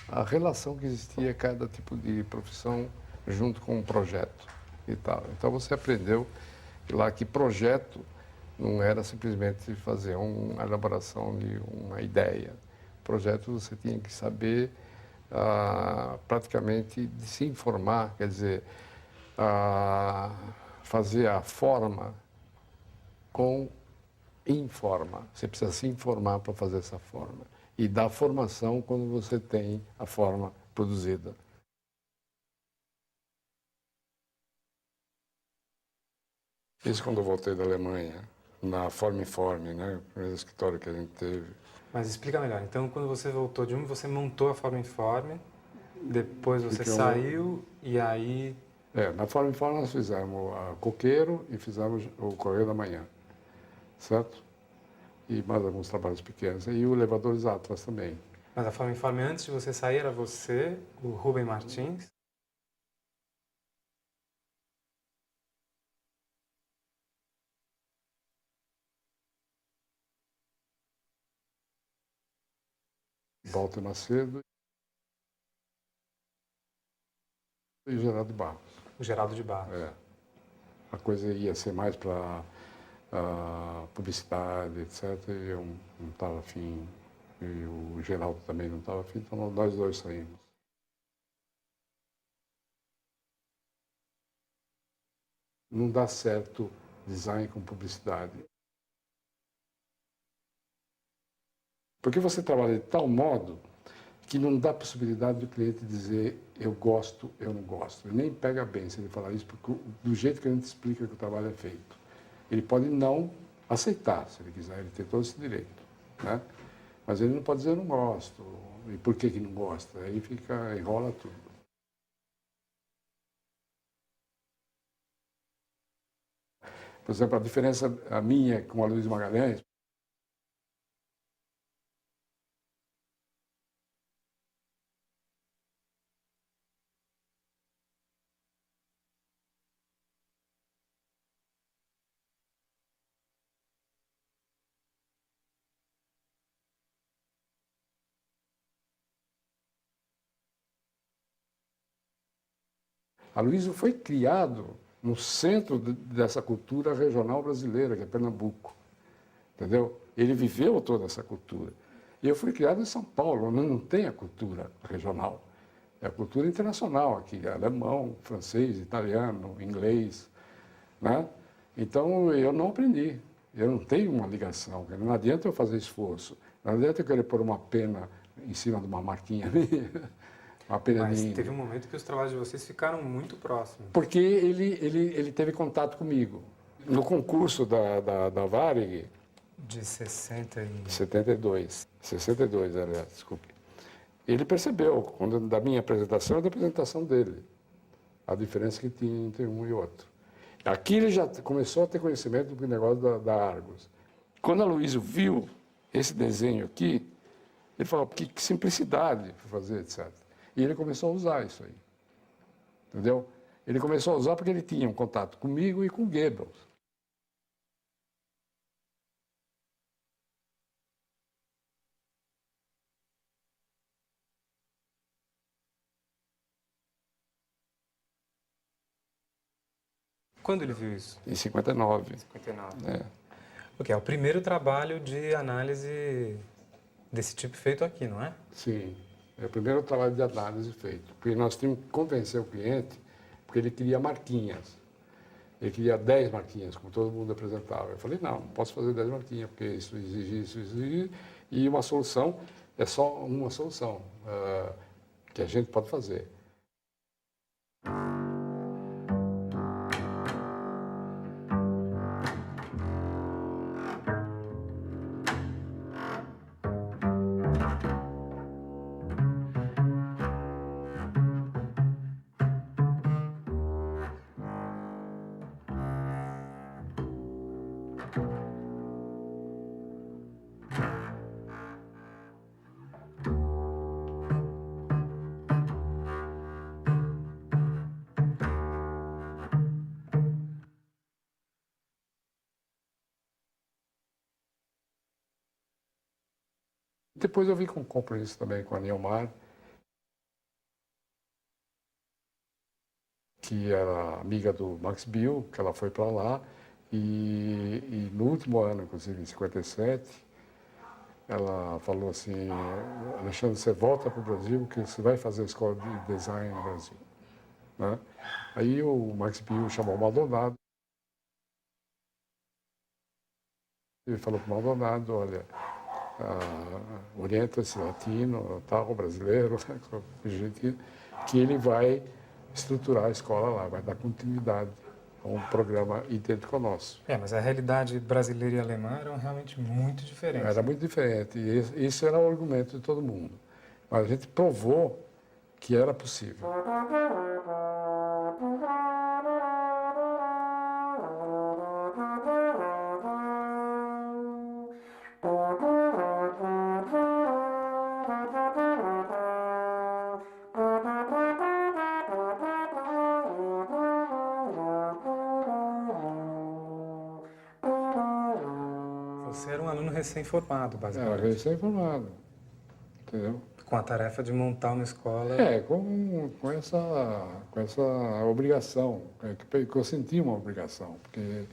a relação que existia cada tipo de profissão junto com um projeto e tal. Então você aprendeu lá que projeto não era simplesmente fazer uma elaboração de uma ideia. Projeto você tinha que saber praticamente de se informar, quer dizer, fazer a forma com informa. Você precisa se informar para fazer essa forma. E dar formação quando você tem a forma produzida. Isso quando eu voltei da Alemanha, na Form-Informe, né? O primeiro escritório que a gente teve. Mas explica melhor. Então, quando você voltou de você montou a Form-Informe, depois você Porque saiu e aí... na Form-Informe nós fizemos a Coqueiro e fizemos o Correio da Manhã, certo? E mais alguns trabalhos pequenos. E o Elevadores Atlas também. Mas a Form-Informe, antes de você sair, era você, o Rubem Martins... Walter Macedo e Geraldo de Barros. O Geraldo de Barros. A coisa ia ser mais para publicidade, etc. E eu não estava afim, e o Geraldo também não estava afim, então nós dois saímos. não dá certo design com publicidade. Porque você trabalha de tal modo que não dá possibilidade do cliente dizer eu gosto, eu não gosto. Ele nem pega bem se ele falar isso, porque do jeito que a gente explica que o trabalho é feito. Ele pode não aceitar, se ele quiser, ele tem todo esse direito, né? Mas ele não pode dizer eu não gosto. E por que não gosta? Aí enrola tudo. Por exemplo, a diferença a minha com a Luiz Magalhães, a Luísa foi criado no centro dessa cultura regional brasileira, que é Pernambuco, entendeu? Ele viveu toda essa cultura. E eu fui criado em São Paulo, onde não tem a cultura regional. É a cultura internacional aqui, alemão, francês, italiano, inglês, né? Então, eu não aprendi. Eu não tenho uma ligação. Não adianta eu fazer esforço. Não adianta eu querer pôr uma pena em cima de uma marquinha minha. Mas teve um momento que os trabalhos de vocês ficaram muito próximos. Porque ele teve contato comigo. No concurso da Varig, De 60 e... 72, aliás, desculpe. Ele percebeu, da minha apresentação e da apresentação dele, a diferença que tinha entre um e outro. Aqui ele já começou a ter conhecimento do negócio da Argos. Quando a Luísa viu esse desenho aqui, ele falou, que simplicidade fazer, etc. E ele começou a usar isso aí. Entendeu? Ele começou a usar porque ele tinha um contato comigo e com Goebbels. Quando ele viu isso? Em 59. 59. É. Ok, é o primeiro trabalho de análise desse tipo feito aqui, não é? Sim, é o primeiro trabalho de análise feito. Porque nós tínhamos que convencer o cliente, porque ele queria marquinhas. Ele queria 10 marquinhas, como todo mundo apresentava. Eu falei, não posso fazer 10 marquinhas, porque isso exige, e uma solução é só uma solução que a gente pode fazer. Depois eu vim com um compromisso também com a Neomar, que era amiga do Max Bill, que ela foi para lá, e no último ano, inclusive em 57, ela falou assim, Alexandre, você volta para o Brasil, que você vai fazer a escola de design no Brasil. Né? Aí o Max Bill chamou o Maldonado, ele falou para o Maldonado, olha, orienta esse latino, tal, brasileiro, argentino, que ele vai estruturar a escola lá, vai dar continuidade a um programa idêntico ao nosso. Mas a realidade brasileira e alemã eram realmente muito diferentes. Era muito diferente, e isso era o argumento de todo mundo. Mas a gente provou que era possível. Você era um aluno recém-formado, basicamente. Era recém-formado, entendeu? Com a tarefa de montar uma escola. Com essa obrigação, que eu senti uma obrigação, porque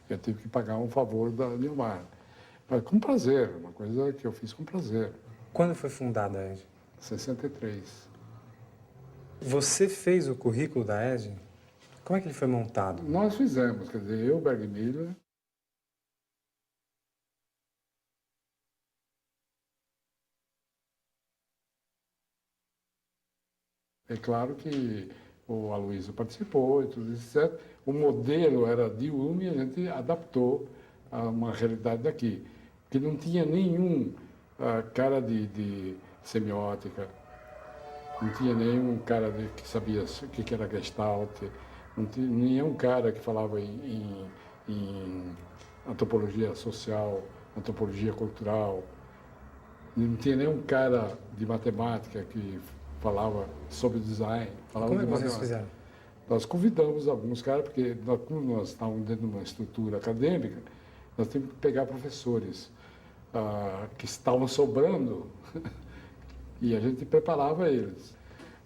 eu tive que pagar um favor da Nilmar. Mas com prazer, uma coisa que eu fiz com prazer. Quando foi fundada a ED? 63. Você fez o currículo da ED? Como é que ele foi montado? Nós fizemos, quer dizer, eu, Berg Miller, é claro que o Aloysio participou e tudo isso, certo? O modelo era de UME e a gente adaptou a uma realidade daqui, que não tinha nenhum cara de semiótica, não tinha nenhum cara que sabia o que era Gestalt, não tinha nenhum cara que falava em antropologia social, antropologia cultural, não tinha nenhum cara de matemática que falava sobre design. Falava Como é de que vocês matemática. fizeram? Nós convidamos alguns caras, porque como nós estávamos dentro de uma estrutura acadêmica, nós tínhamos que pegar professores que estavam sobrando e a gente preparava eles.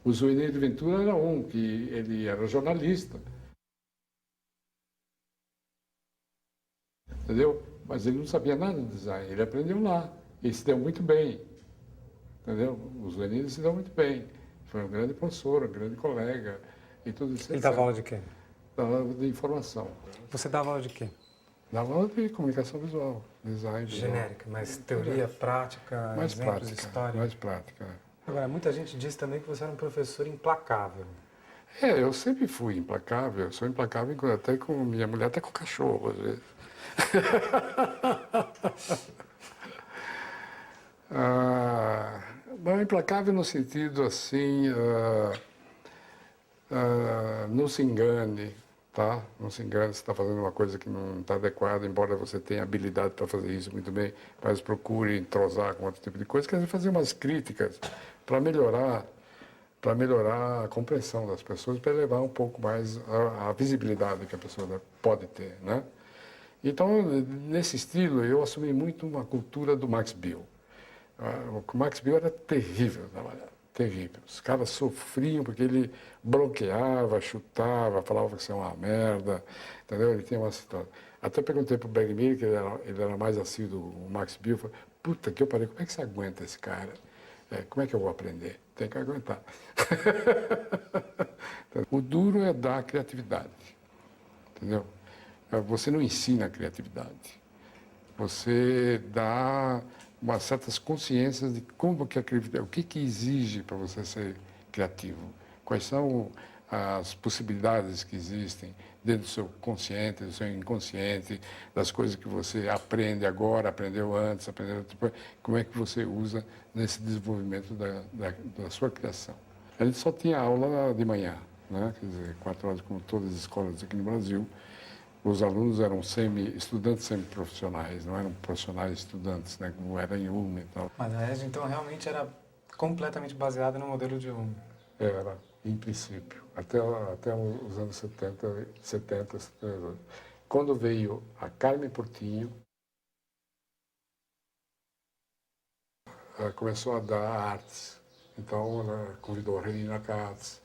O Zuenir de Ventura era um, que ele era jornalista. Entendeu? Mas ele não sabia nada de design, ele aprendeu lá. Ele se deu muito bem. Entendeu? O Zuenir se deu muito bem. Foi um grande professor, um grande colega e tudo isso. Ele dava aula de quê? Dava aula de informação. Você dava aula de quê? Dava aula de comunicação visual, design visual. Genérica, mas teoria, prática, Mais exemplos, prática, história. mais prática. Agora, muita gente diz também que você era um professor implacável. Eu sempre fui implacável. Sou implacável até com minha mulher, até com cachorro, às vezes. Mas implacável no sentido assim, não se engane, tá? Não se engane se está fazendo uma coisa que não está adequada, embora você tenha habilidade para fazer isso muito bem, mas procure entrosar com outro tipo de coisa, quer dizer, fazer umas críticas para melhorar a compreensão das pessoas, para elevar um pouco mais a visibilidade que a pessoa pode ter, né? Então, nesse estilo, eu assumi muito uma cultura do Max Bill. O Max Bill era terrível trabalhar, terrível. Os caras sofriam porque ele bronqueava, chutava, falava que isso é uma merda, entendeu? Ele tinha uma situação. Até perguntei para o Berg Miller, que ele era mais assíduo do Max Bill, falei, puta que eu parei, como é que você aguenta esse cara? Como é que eu vou aprender? Tem que aguentar. O duro é dar criatividade, entendeu? Você não ensina a criatividade. Você dá umas certas consciências de como que a criatividade, o que exige para você ser criativo. Quais são as possibilidades que existem dentro do seu consciente, do seu inconsciente, das coisas que você aprende agora, aprendeu antes, aprendeu depois, como é que você usa nesse desenvolvimento da sua criação. A gente só tinha aula de manhã, né? Quer dizer, 4 horas, como todas as escolas aqui no Brasil. Os alunos eram estudantes semiprofissionais, não eram profissionais estudantes, né, como era em UME e tal. Mas a ESG, então, realmente era completamente baseada no modelo de UME. Era, em princípio, até os anos 70, 72. Quando veio a Carmen Portinho, ela começou a dar artes. Então, ela convidou a Regina Katz,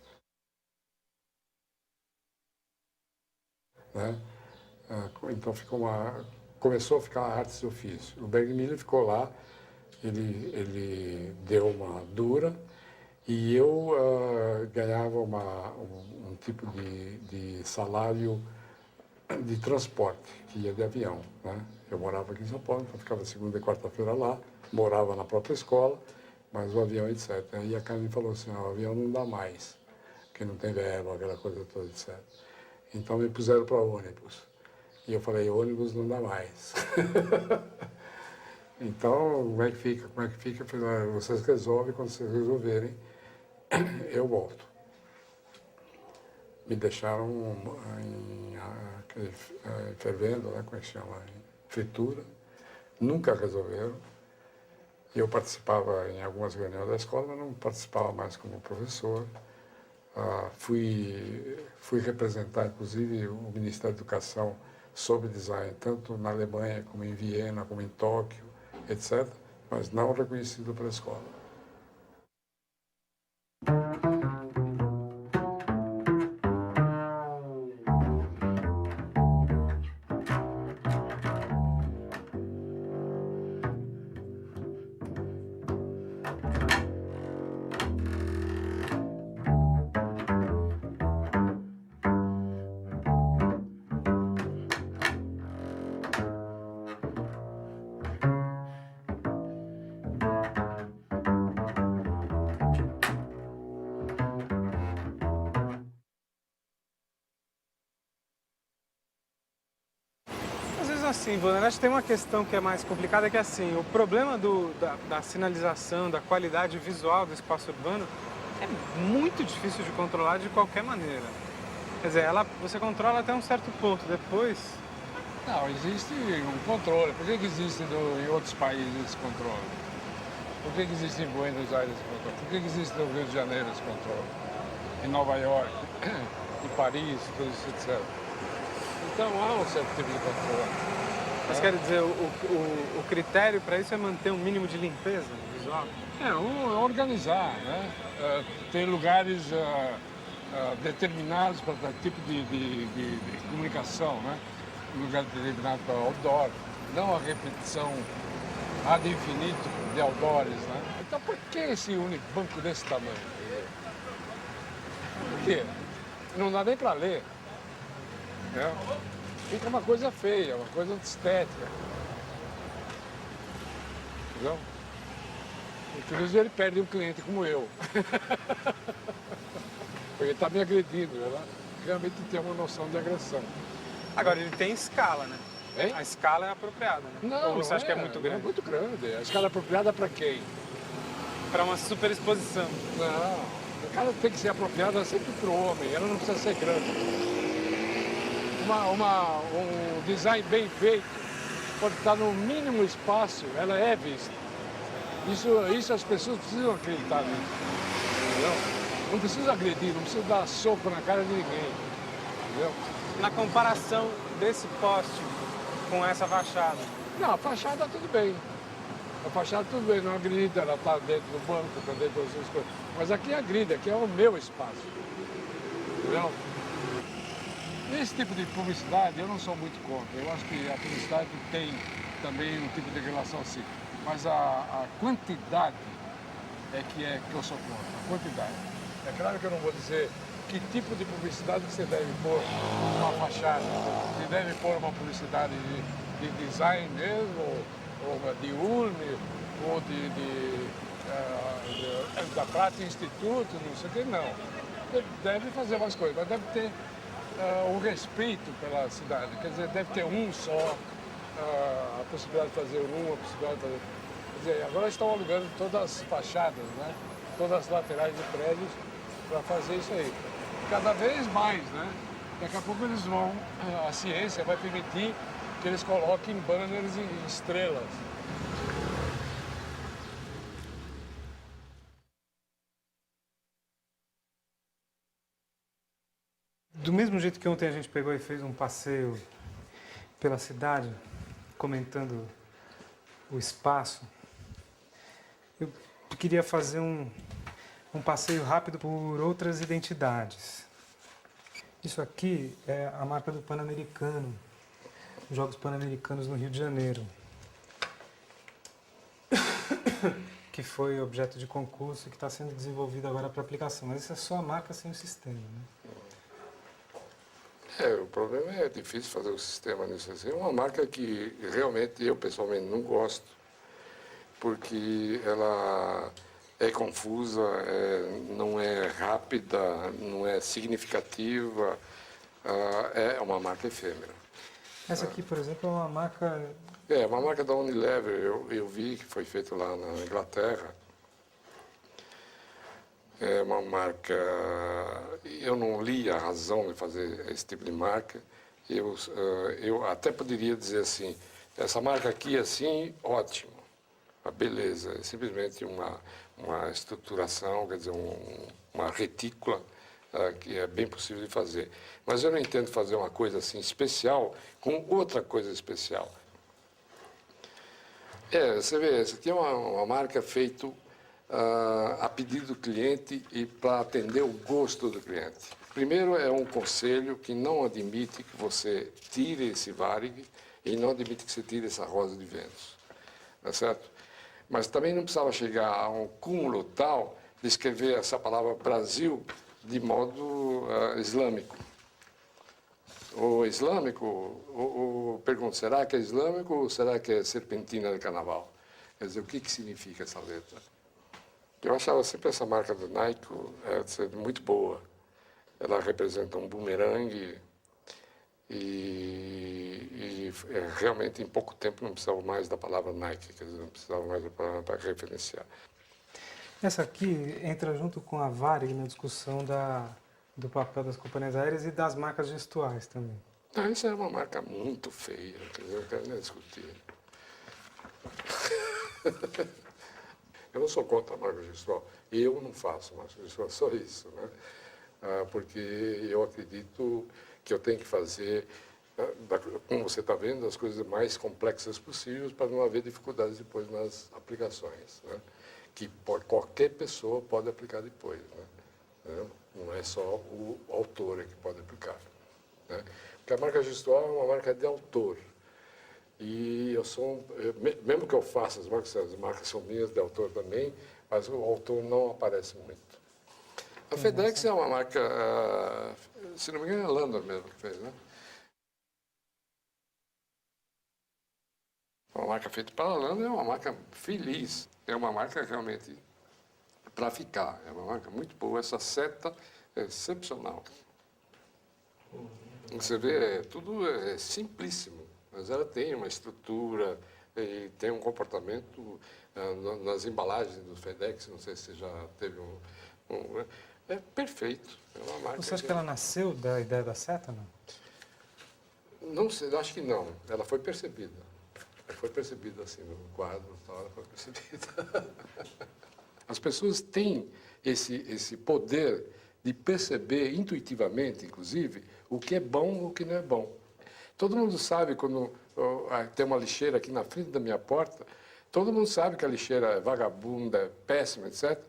né? Então começou a ficar artes de ofício. O Berg Miller ficou lá, ele deu uma dura e eu ganhava um tipo de salário de transporte, que ia de avião, né? Eu morava aqui em São Paulo, então ficava segunda e quarta-feira lá, morava na própria escola, mas o avião, etc. E a Carmen falou assim, o avião não dá mais, porque não tem verba, aquela coisa toda, etc. Então me puseram para ônibus. E eu falei, ônibus não dá mais. Então, como é que fica? Como é que fica? Eu falei, vocês resolvem, quando vocês resolverem, eu volto. Me deixaram fervendo, né, como é que chama? Em fritura. Nunca resolveram. Eu participava em algumas reuniões da escola, mas não participava mais como professor. Fui representar, inclusive, o Ministério da Educação sobre design, tanto na Alemanha, como em Viena, como em Tóquio, etc., mas não reconhecido pela escola. assim, Ivan, acho que tem uma questão que é mais complicada, que é assim, o problema da sinalização, da qualidade visual do espaço urbano é muito difícil de controlar de qualquer maneira. Quer dizer, você controla até um certo ponto, depois... Não, existe um controle. Por que existe em outros países esse controle? Por que existe em Buenos Aires esse controle? Por que existe no Rio de Janeiro esse controle? Em Nova York, em Paris, tudo isso, etc. Então há um certo tipo de controle. Mas quer dizer, o critério para isso é manter um mínimo de limpeza visual? Organizar, né? Ter lugares determinados para tipo de comunicação, né? Um lugar determinado para outdoor, não a repetição ad infinito de outdoors, né? Então por que esse unibanco desse tamanho? Por quê? Não dá nem para ler. Né? Fica uma coisa feia, uma coisa estética. Entendeu? Inclusive ele perde um cliente como eu. Porque ele está me agredindo, ela realmente tem uma noção de agressão. Agora, ele tem escala, né? Hein? A escala é apropriada, né? Não, Ou você acha que é muito grande? É muito grande. A escala apropriada para quem? Para uma superexposição. Não, a escala tem que ser apropriada sempre para o homem, ela não precisa ser grande. Um design bem feito, pode estar no mínimo espaço, ela é vista. Isso as pessoas precisam acreditar nisso. Entendeu? Não precisa agredir, não precisa dar soco na cara de ninguém. Entendeu? Na comparação desse poste com essa fachada? Não, a fachada tudo bem. A fachada tudo bem, não agride, ela está dentro do banco, está dentro das suas coisas. Mas aqui agride, aqui é o meu espaço. Entendeu? Esse tipo de publicidade eu não sou muito contra. Eu acho que a publicidade tem também um tipo de relação assim. Mas a quantidade é que eu sou contra. A quantidade. É claro que eu não vou dizer que tipo de publicidade você deve pôr numa fachada. Você deve pôr uma publicidade de design mesmo, ou de Ulme, ou da Prata Instituto, não sei o que, não. Deve fazer umas coisas, mas deve ter um respeito pela cidade. Quer dizer, deve ter um só, a possibilidade de fazer a possibilidade de fazer... Quer dizer, agora estão alugando todas as fachadas, né? Todas as laterais de prédios para fazer isso aí. Cada vez mais, né? Daqui a pouco eles vão, a ciência vai permitir que eles coloquem banners e estrelas. Do mesmo jeito que ontem a gente pegou e fez um passeio pela cidade, comentando o espaço, eu queria fazer um passeio rápido por outras identidades. Isso aqui é a marca do Pan-Americano, os Jogos Pan-Americanos no Rio de Janeiro, que foi objeto de concurso e que está sendo desenvolvido agora para aplicação. Mas isso é só a marca sem o sistema, né? O problema é difícil fazer o sistema nisso. É uma marca que realmente eu pessoalmente não gosto, porque ela é confusa, não é rápida, não é significativa, é uma marca efêmera. Essa aqui, por exemplo, é uma marca... É uma marca da Unilever, eu vi que foi feito lá na Inglaterra. É uma marca... Eu não li a razão de fazer esse tipo de marca. Eu até poderia dizer assim, essa marca aqui, assim, ótimo. Beleza, é simplesmente uma estruturação, quer dizer, uma retícula que é bem possível de fazer. Mas eu não entendo fazer uma coisa assim especial com outra coisa especial. Você vê, essa aqui é uma marca feita a pedido do cliente e para atender o gosto do cliente. Primeiro, é um conselho que não admite que você tire esse Varig e não admite que você tire essa Rosa de Vênus. Tá certo? Mas também não precisava chegar a um cúmulo tal de escrever essa palavra Brasil de modo islâmico. O islâmico, pergunto, será que é islâmico ou será que é serpentina de carnaval? Quer dizer, o que significa essa letra? Eu achava sempre essa marca do Nike muito boa. Ela representa um bumerangue e E realmente, em pouco tempo, não precisava mais da palavra Nike, quer dizer, não precisava mais da palavra para referenciar. Essa aqui entra junto com a Varig na discussão do papel das companhias aéreas e das marcas gestuais também. Não, isso é uma marca muito feia, quer dizer, eu não quero nem discutir. Eu não sou contra a marca gestual. Eu não faço marca gestual, só isso, né? Porque eu acredito que eu tenho que fazer, como você está vendo, as coisas mais complexas possíveis para não haver dificuldades depois nas aplicações, né? Que qualquer pessoa pode aplicar depois, né? Não é só o autor que pode aplicar, né? Porque a marca gestual é uma marca de autor. E mesmo que eu faça as marcas são minhas de autor também, mas o autor não aparece muito. A FedEx é uma marca, se não me engano, é a Landa mesmo que fez, né? Uma marca feita para a Landa é uma marca feliz, é uma marca realmente para ficar, é uma marca muito boa. Essa seta é excepcional. Você vê, tudo é simplíssimo, mas ela tem uma estrutura e tem um comportamento nas embalagens do FedEx, não sei se você já teve é perfeito. É uma marca. Você acha que ela nasceu da ideia da seta, não? Não sei, acho que não. Ela foi percebida. Ela foi percebida assim no quadro, ela foi percebida. As pessoas têm esse poder de perceber intuitivamente, inclusive, o que é bom e o que não é bom. Todo mundo sabe quando tem uma lixeira aqui na frente da minha porta, todo mundo sabe que a lixeira é vagabunda, é péssima, etc.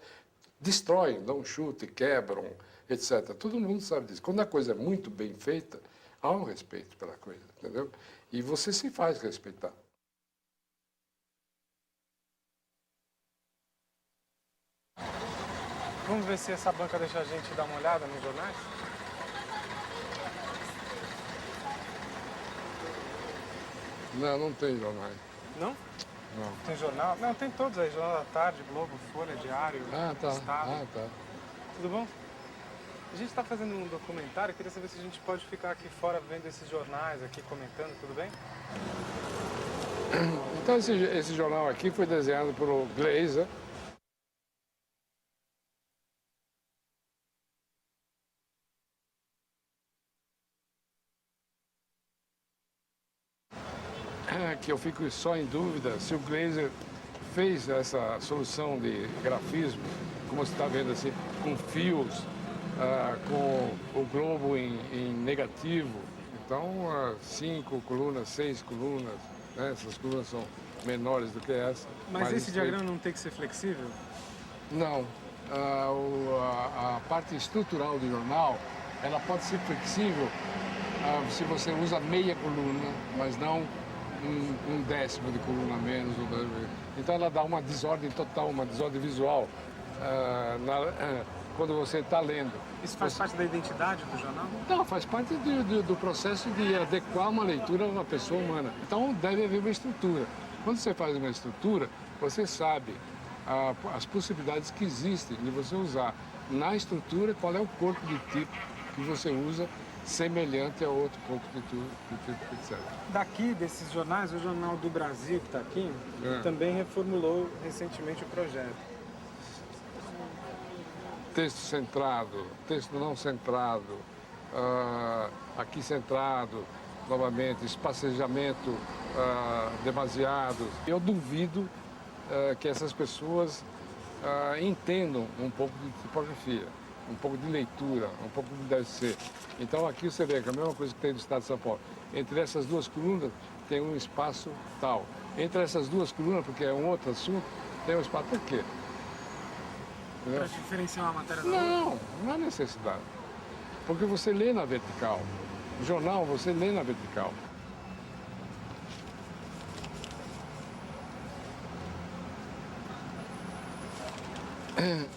Destroem, dão um chute, quebram, etc. Todo mundo sabe disso. Quando a coisa é muito bem feita, há um respeito pela coisa, entendeu? E você se faz respeitar. Vamos ver se essa banca deixa a gente dar uma olhada nos jornais? Não tem jornais. Não? Não. Tem jornal? Não, tem todos aí. Jornal da Tarde, Globo, Folha, Diário, Tá. Estado. Tá. Tudo bom? A gente está fazendo um documentário, queria saber se a gente pode ficar aqui fora vendo esses jornais aqui, comentando, tudo bem? Então, esse jornal aqui foi desenhado pelo Glazer. Que eu fico só em dúvida se o Glazer fez essa solução de grafismo, como você está vendo assim, com fios, com o globo em negativo. Então, 5 colunas, 6 colunas, né? Essas colunas são menores do que essa. Mas esse diagrama não tem que ser flexível? Não. A parte estrutural do jornal, ela pode ser flexível se você usa meia coluna, mas não um décimo de coluna a menos. Então ela dá uma desordem total, uma desordem visual quando você está lendo. Isso faz parte da identidade do jornal? Não, faz parte do processo de adequar uma leitura a uma pessoa humana. Então deve haver uma estrutura. Quando você faz uma estrutura, você sabe as possibilidades que existem de você usar na estrutura qual é o corpo de tipo que você usa semelhante a outro corpo de tipo, etc. Daqui, desses jornais, o Jornal do Brasil, que está aqui, também reformulou recentemente o projeto. Texto centrado, texto não centrado, aqui centrado, novamente, espacejamento demasiado. Eu duvido que essas pessoas entendam um pouco de tipografia, um pouco de leitura, um pouco do que deve ser. Então aqui você vê que é a mesma coisa que tem no estado de São Paulo. Entre essas duas colunas tem um espaço tal. Entre essas duas colunas, porque é um outro assunto, tem um espaço. Por quê? Para diferenciar uma matéria da outra? Não há necessidade. Porque você lê na vertical. O jornal você lê na vertical.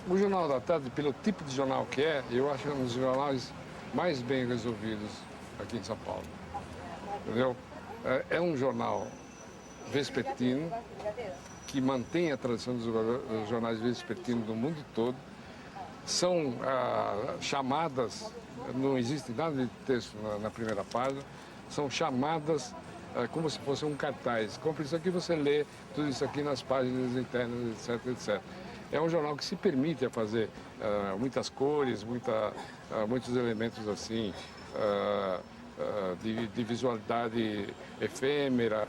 O Jornal da Tarde, pelo tipo de jornal que é, eu acho um dos jornais mais bem resolvidos aqui em São Paulo. Entendeu? É um jornal vespertino, que mantém a tradição dos jornais vespertinos no mundo todo. São chamadas, não existe nada de texto na primeira página, são chamadas como se fosse um cartaz. Compre isso aqui, você lê tudo isso aqui nas páginas internas, etc, etc. É um jornal que se permite a fazer muitas cores, muitos elementos assim, de visualidade efêmera.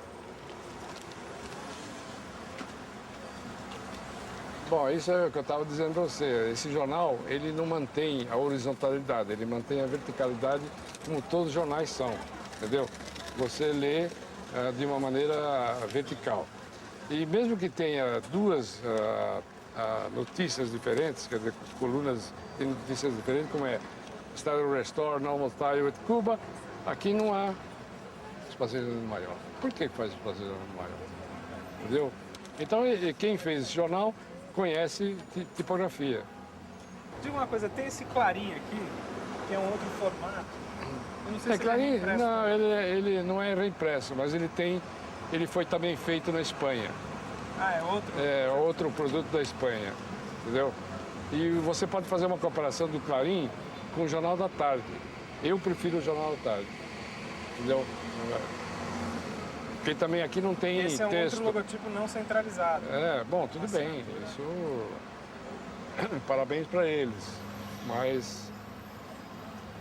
Bom, isso é o que eu estava dizendo para você. Esse jornal, ele não mantém a horizontalidade, ele mantém a verticalidade como todos os jornais são, entendeu? Você lê de uma maneira vertical. E mesmo que tenha duas notícias diferentes, quer dizer, colunas de notícias diferentes, como é Estado Restore, Normal Style with Cuba, aqui não há Espaço Maior. Por que faz Espaço Maior? Entendeu? Então, quem fez esse jornal conhece tipografia. Diga uma coisa, tem esse Clarim aqui, que é um outro formato. Eu não sei se Clarim, ele é reimpresso. não, ele não é reimpresso, mas ele foi também feito na Espanha. Ah, é outro? É outro produto da Espanha, entendeu? E você pode fazer uma comparação do Clarim com o Jornal da Tarde. Eu prefiro o Jornal da Tarde, entendeu? Porque também aqui não tem Esse é um texto. outro logotipo não centralizado. Bom, tudo bem. Isso. Parabéns para eles. Mas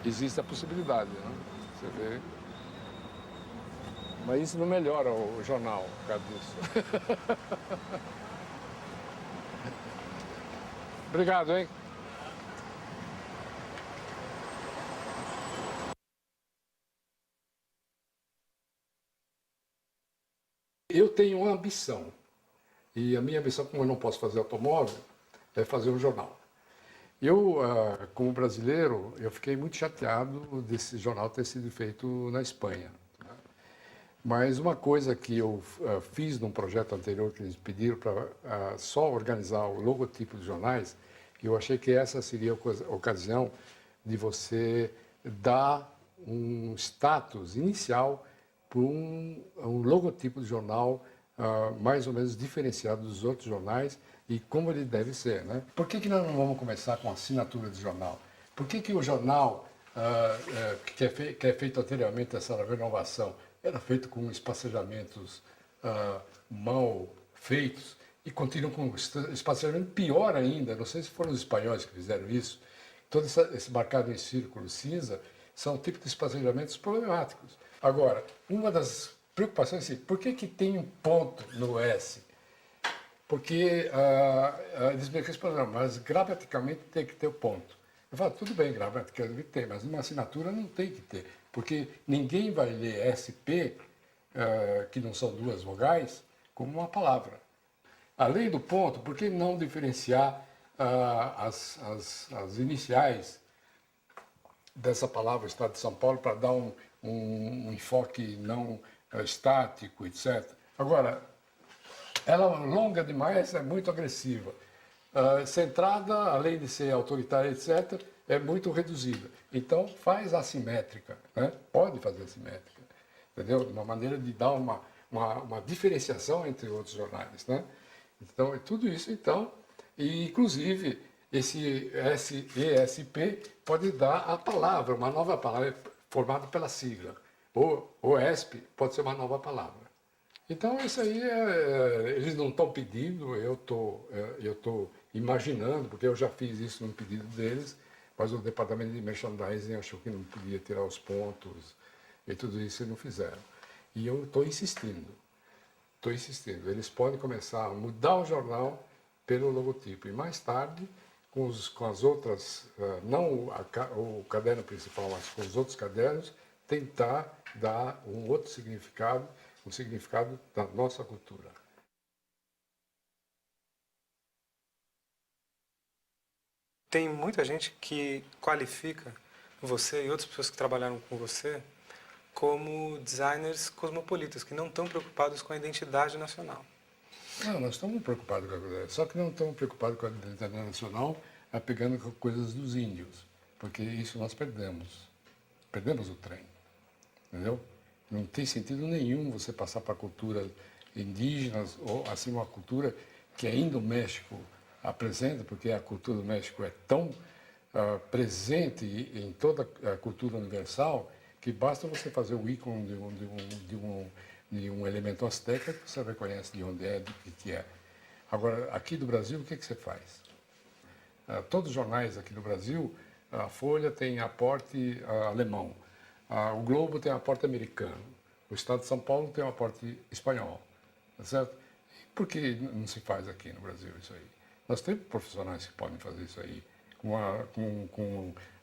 existe a possibilidade, né? Você vê. Mas isso não melhora o jornal por causa disso. Obrigado, hein? Eu tenho uma ambição. E a minha ambição, como eu não posso fazer automóvel, é fazer um jornal. Eu, como brasileiro, eu fiquei muito chateado desse jornal ter sido feito na Espanha. Mas uma coisa que eu fiz num projeto anterior que eles pediram para só organizar o logotipo dos jornais, eu achei que essa seria a ocasião de você dar um status inicial para um logotipo de jornal mais ou menos diferenciado dos outros jornais e como ele deve ser, né? Por que nós não vamos começar com assinatura de jornal? Por que o jornal que é feito anteriormente, essa renovação, era feito com espacejamentos mal feitos e continuam com espacejamento pior ainda, não sei se foram os espanhóis que fizeram isso, todo esse marcado em círculo cinza são tipos de espacejamentos problemáticos. Agora, uma das preocupações é assim, por que tem um ponto no S? Porque eles me responderam, mas gramaticalmente tem que ter o ponto. Eu falo, tudo bem, gramaticalmente tem, mas numa assinatura não tem que ter, porque ninguém vai ler SP, que não são duas vogais, como uma palavra. Além do ponto, por que não diferenciar as iniciais dessa palavra Estado de São Paulo para dar um enfoque não estático, etc. Agora, ela longa demais, é muito agressiva. Centrada, além de ser autoritária, etc., é muito reduzida. Então, faz assimétrica, né? Pode fazer assimétrica, entendeu? Uma maneira de dar uma diferenciação entre outros jornais, né? Então, é tudo isso, então, e inclusive esse ESP pode dar a palavra, uma nova palavra formada pela sigla. O ESP pode ser uma nova palavra. Então, isso aí, eles não estão pedindo, eu estou imaginando, porque eu já fiz isso no pedido deles, mas o departamento de merchandising achou que não podia tirar os pontos e tudo isso e não fizeram. E eu estou insistindo. Eles podem começar a mudar o jornal pelo logotipo e mais tarde, com as outras, não o caderno principal, mas com os outros cadernos, tentar dar um outro significado, um significado da nossa cultura. Tem muita gente que qualifica você e outras pessoas que trabalharam com você como designers cosmopolitas, que não estão preocupados com a identidade nacional. Não, nós estamos preocupados com a coisa, só que não estamos preocupados com a identidade nacional, pegando com coisas dos índios, porque isso nós perdemos. Perdemos o trem, entendeu? Não tem sentido nenhum você passar para a cultura indígena, ou assim uma cultura que ainda o México apresenta, porque a cultura do México é tão presente em toda a cultura universal, que basta você fazer o ícone de um elemento asteca que você reconhece de onde é, do que é. Agora, aqui do Brasil, o que você faz? Todos os jornais aqui do Brasil, a Folha tem aporte alemão, o Globo tem aporte americano, o Estado de São Paulo tem aporte espanhol, tá certo? Por que não se faz aqui no Brasil isso aí? Nós temos profissionais que podem fazer isso aí,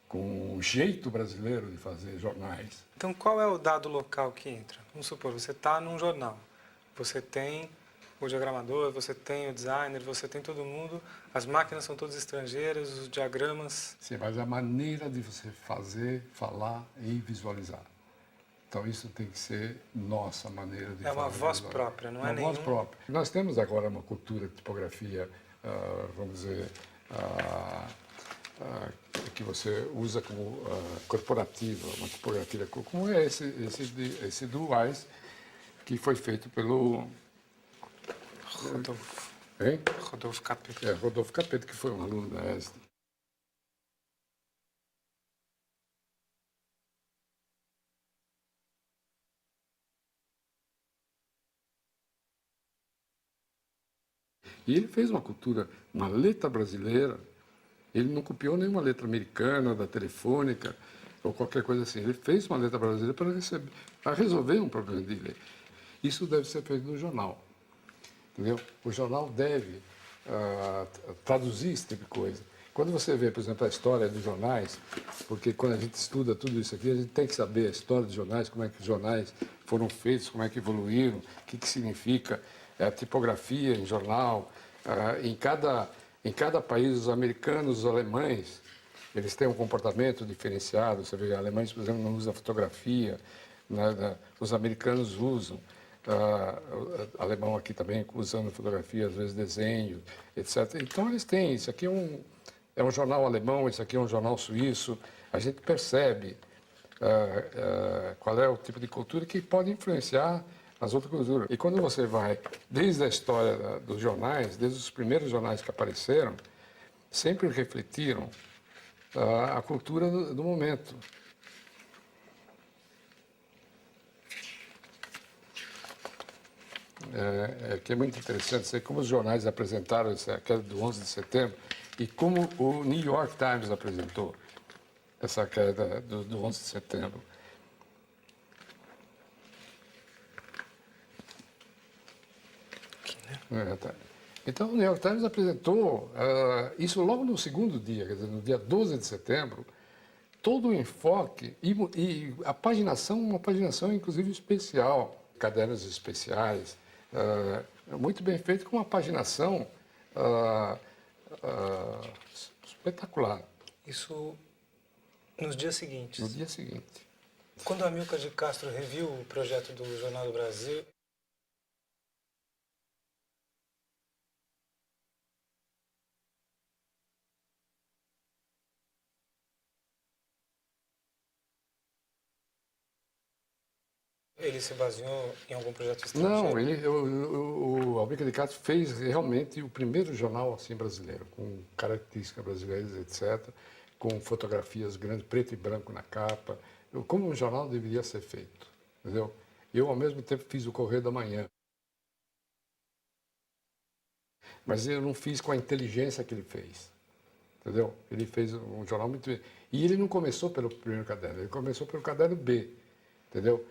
com o jeito brasileiro de fazer jornais. Então, qual é o dado local que entra? Vamos supor, você está num jornal, você tem o diagramador, você tem o designer, você tem todo mundo, as máquinas são todas estrangeiras, os diagramas... Sim, mas a maneira de você fazer, falar e visualizar. Então, isso tem que ser nossa maneira de falar. É uma voz própria, não é nenhum... Uma voz própria. Nós temos agora uma cultura de tipografia, vamos dizer, que você usa como corporativa, uma tipografia como é esse do Wise, que foi feito pelo... Rodolfo Capetto. Rodolfo Capetto, que foi um aluno da ESD. E ele fez uma cultura, uma letra brasileira. Ele não copiou nenhuma letra americana, da Telefônica, ou qualquer coisa assim. Ele fez uma letra brasileira para resolver um problema dele. Isso deve ser feito no jornal. Entendeu? O jornal deve traduzir esse tipo de coisa. Quando você vê, por exemplo, a história dos jornais, porque quando a gente estuda tudo isso aqui, a gente tem que saber a história dos jornais, como é que os jornais foram feitos, como é que evoluíram, o que significa a tipografia em jornal. Em cada país, os americanos, os alemães, eles têm um comportamento diferenciado. Você vê, os alemães, por exemplo, não usam fotografia, né? Os americanos usam. Alemão aqui também usando fotografia, às vezes desenho, etc. Então eles têm, isso aqui é um jornal alemão, isso aqui é um jornal suíço, a gente percebe qual é o tipo de cultura que pode influenciar as outras culturas. E quando você vai, desde a história dos jornais, desde os primeiros jornais que apareceram, sempre refletiram a cultura do momento. Que é muito interessante ser como os jornais apresentaram essa queda do 11 de setembro e como o New York Times apresentou essa queda do 11 de setembro. Tá. Então, o New York Times apresentou isso logo no segundo dia, quer dizer, no dia 12 de setembro, todo o enfoque e a paginação, uma paginação inclusive especial, cadernos especiais, muito bem feito, com uma paginação espetacular. Isso nos dias seguintes. No dia seguinte. Quando Amilcar de Castro reviu o projeto do Jornal do Brasil, ele se baseou em algum projeto estrangeiro? Não, o Amilcar de Castro fez realmente o primeiro jornal assim brasileiro, com características brasileiras, etc., com fotografias grandes, preto e branco na capa, como um jornal deveria ser feito, entendeu? Eu, ao mesmo tempo, fiz o Correio da Manhã. Mas eu não fiz com a inteligência que ele fez, entendeu? Ele fez um jornal muito... E ele não começou pelo primeiro caderno, ele começou pelo caderno B, entendeu?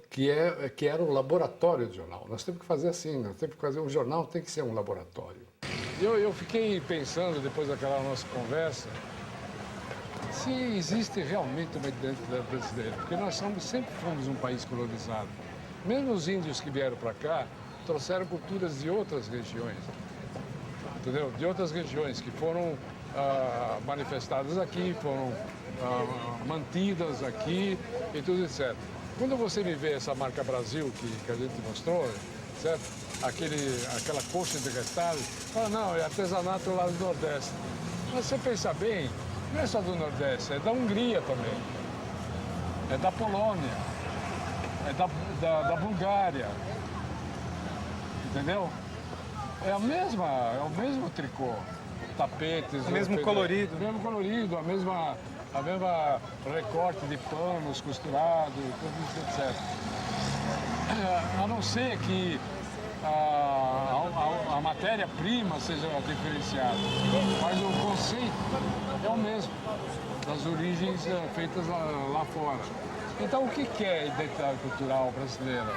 Que era um laboratório de jornal. Nós temos que fazer assim, nós temos que fazer um jornal, tem que ser um laboratório. Eu fiquei pensando, depois daquela nossa conversa, se existe realmente uma identidade brasileira, porque nós sempre fomos um país colonizado. Mesmo os índios que vieram para cá trouxeram culturas de outras regiões, entendeu? De outras regiões que foram manifestadas aqui, foram mantidas aqui e tudo etc. Quando você me vê essa marca Brasil que a gente mostrou, certo? Aquela coxa de retalho, fala, não, é artesanato lá do Nordeste. Mas você pensa bem, não é só do Nordeste, é da Hungria também, é da Polônia, é da Bulgária, entendeu? É o mesmo tricô, tapetes... O mesmo colorido. O mesmo colorido, a mesma a mesma recorte de panos costurados, tudo isso, etc. A não ser que a matéria-prima seja diferenciada, mas o conceito é o mesmo, das origens feitas lá fora. Então, o que é a identidade cultural brasileira?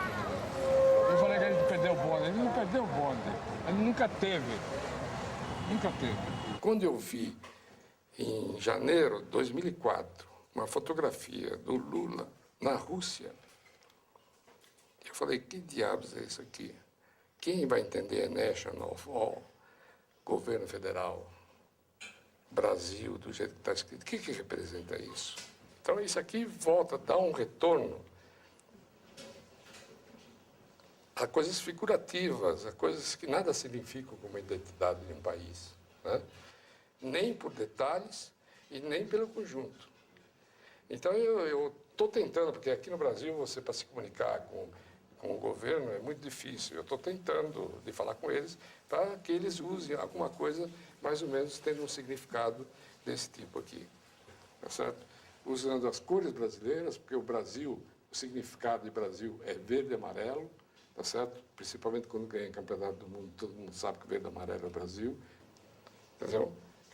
Eu falei que a gente perdeu o bonde. Ele não perdeu o bonde. Ele nunca teve. Nunca teve. Quando eu vi, em janeiro de 2004, uma fotografia do Lula na Rússia, eu falei, que diabos é isso aqui? Quem vai entender National of All, governo federal, Brasil, do jeito que está escrito? O que representa isso? Então, isso aqui volta, dá um retorno a coisas figurativas, a coisas que nada significam como a identidade de um país, né? Nem por detalhes e nem pelo conjunto. Então, eu estou tentando, porque aqui no Brasil, você, para se comunicar com o governo, é muito difícil. Eu estou tentando de falar com eles para que eles usem alguma coisa mais ou menos tendo um significado desse tipo aqui, tá certo? Usando as cores brasileiras, porque o Brasil, o significado de Brasil é verde e amarelo, tá certo? Principalmente quando ganha campeonato do mundo, todo mundo sabe que verde e amarelo é o Brasil, entendeu?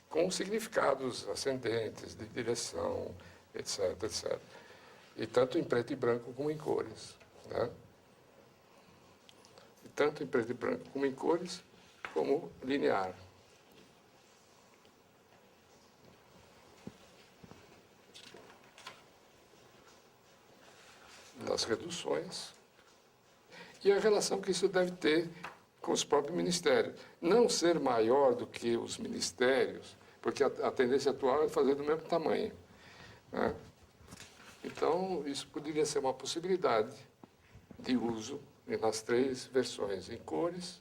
Com significados ascendentes, de direção, etc, etc. E tanto em preto e branco como em cores, né? E tanto em preto e branco como em cores, como linear. Das reduções e a relação que isso deve ter com os próprios ministérios. Não ser maior do que os ministérios, porque a tendência atual é fazer do mesmo tamanho, né? Então, isso poderia ser uma possibilidade de uso nas três versões, em cores,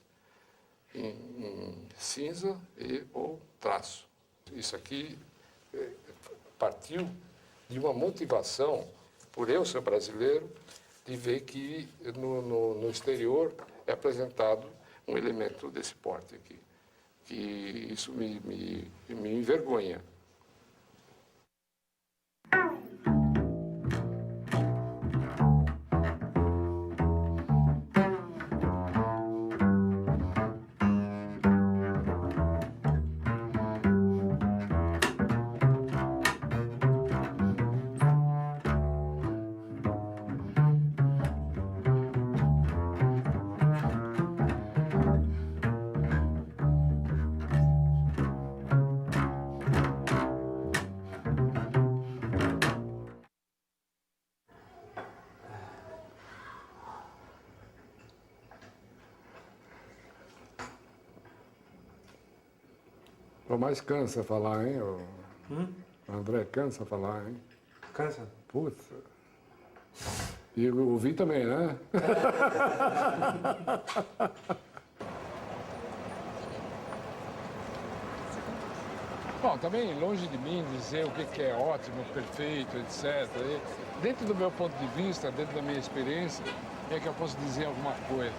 em cinza e ou traço. Isso aqui partiu de uma motivação, por eu ser brasileiro, de ver que no exterior é apresentado um elemento desse porte aqui. Que isso me envergonha. O mais cansa falar, hein? O André cansa falar, hein? Cansa? Putz. E o Vi também, né? Bom, também longe de mim dizer o que é ótimo, perfeito, etc. Dentro do meu ponto de vista, dentro da minha experiência, é que eu posso dizer alguma coisa.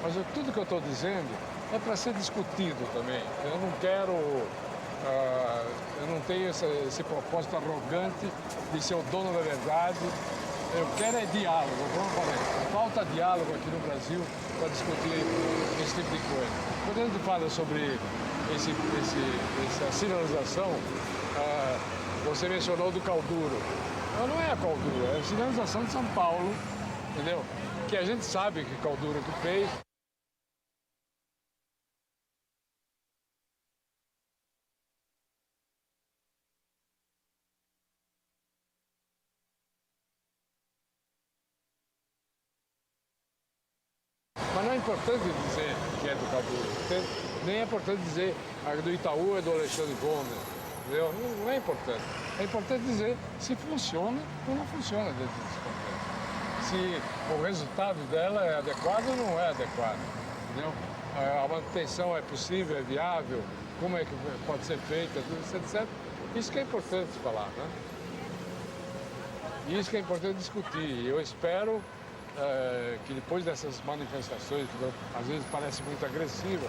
Mas tudo que eu estou dizendo é para ser discutido também. Eu não quero, eu não tenho esse propósito arrogante de ser o dono da verdade. Eu quero é diálogo, como eu falei. Falta diálogo aqui no Brasil para discutir esse tipo de coisa. Quando a gente fala sobre essa sinalização, você mencionou do Calduro. Não é a Calduro, é a sinalização de São Paulo, entendeu? Que a gente sabe que Calduro que fez. Mas não é importante dizer que é do Calduro, nem é importante dizer que do Itaú é do Alexandre Gomes, entendeu? Não é importante. É importante dizer se funciona ou não funciona dentro desse contexto. Se o resultado dela é adequado ou não é adequado, entendeu? A manutenção é possível, é viável, como é que pode ser feita, etc. Isso que é importante falar, né? E isso que é importante discutir. E eu espero que depois dessas manifestações, que às vezes parece muito agressiva,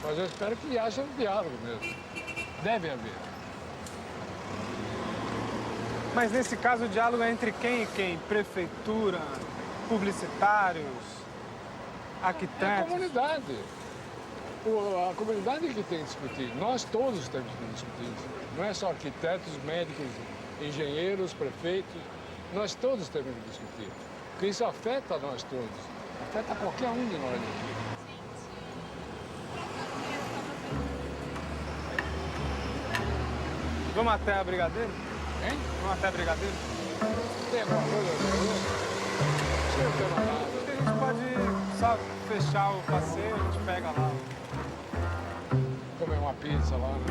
mas eu espero que haja um diálogo mesmo. Deve haver. Mas nesse caso o diálogo é entre quem e quem? Prefeitura, publicitários, É a arquitetos? comunidade. A comunidade é que tem que discutir. Nós todos temos que discutir isso. Não é só arquitetos, médicos, engenheiros, prefeitos. Nós todos temos que discutir. Porque isso afeta nós todos. Afeta qualquer um de nós aqui. Vamos até a Brigadeiro? Hein? Vamos até a Brigadeiro? Tem alguma coisa? Não tem mais nada. A gente pode só fechar o passeio, a gente pega lá. Comer uma pizza lá, né?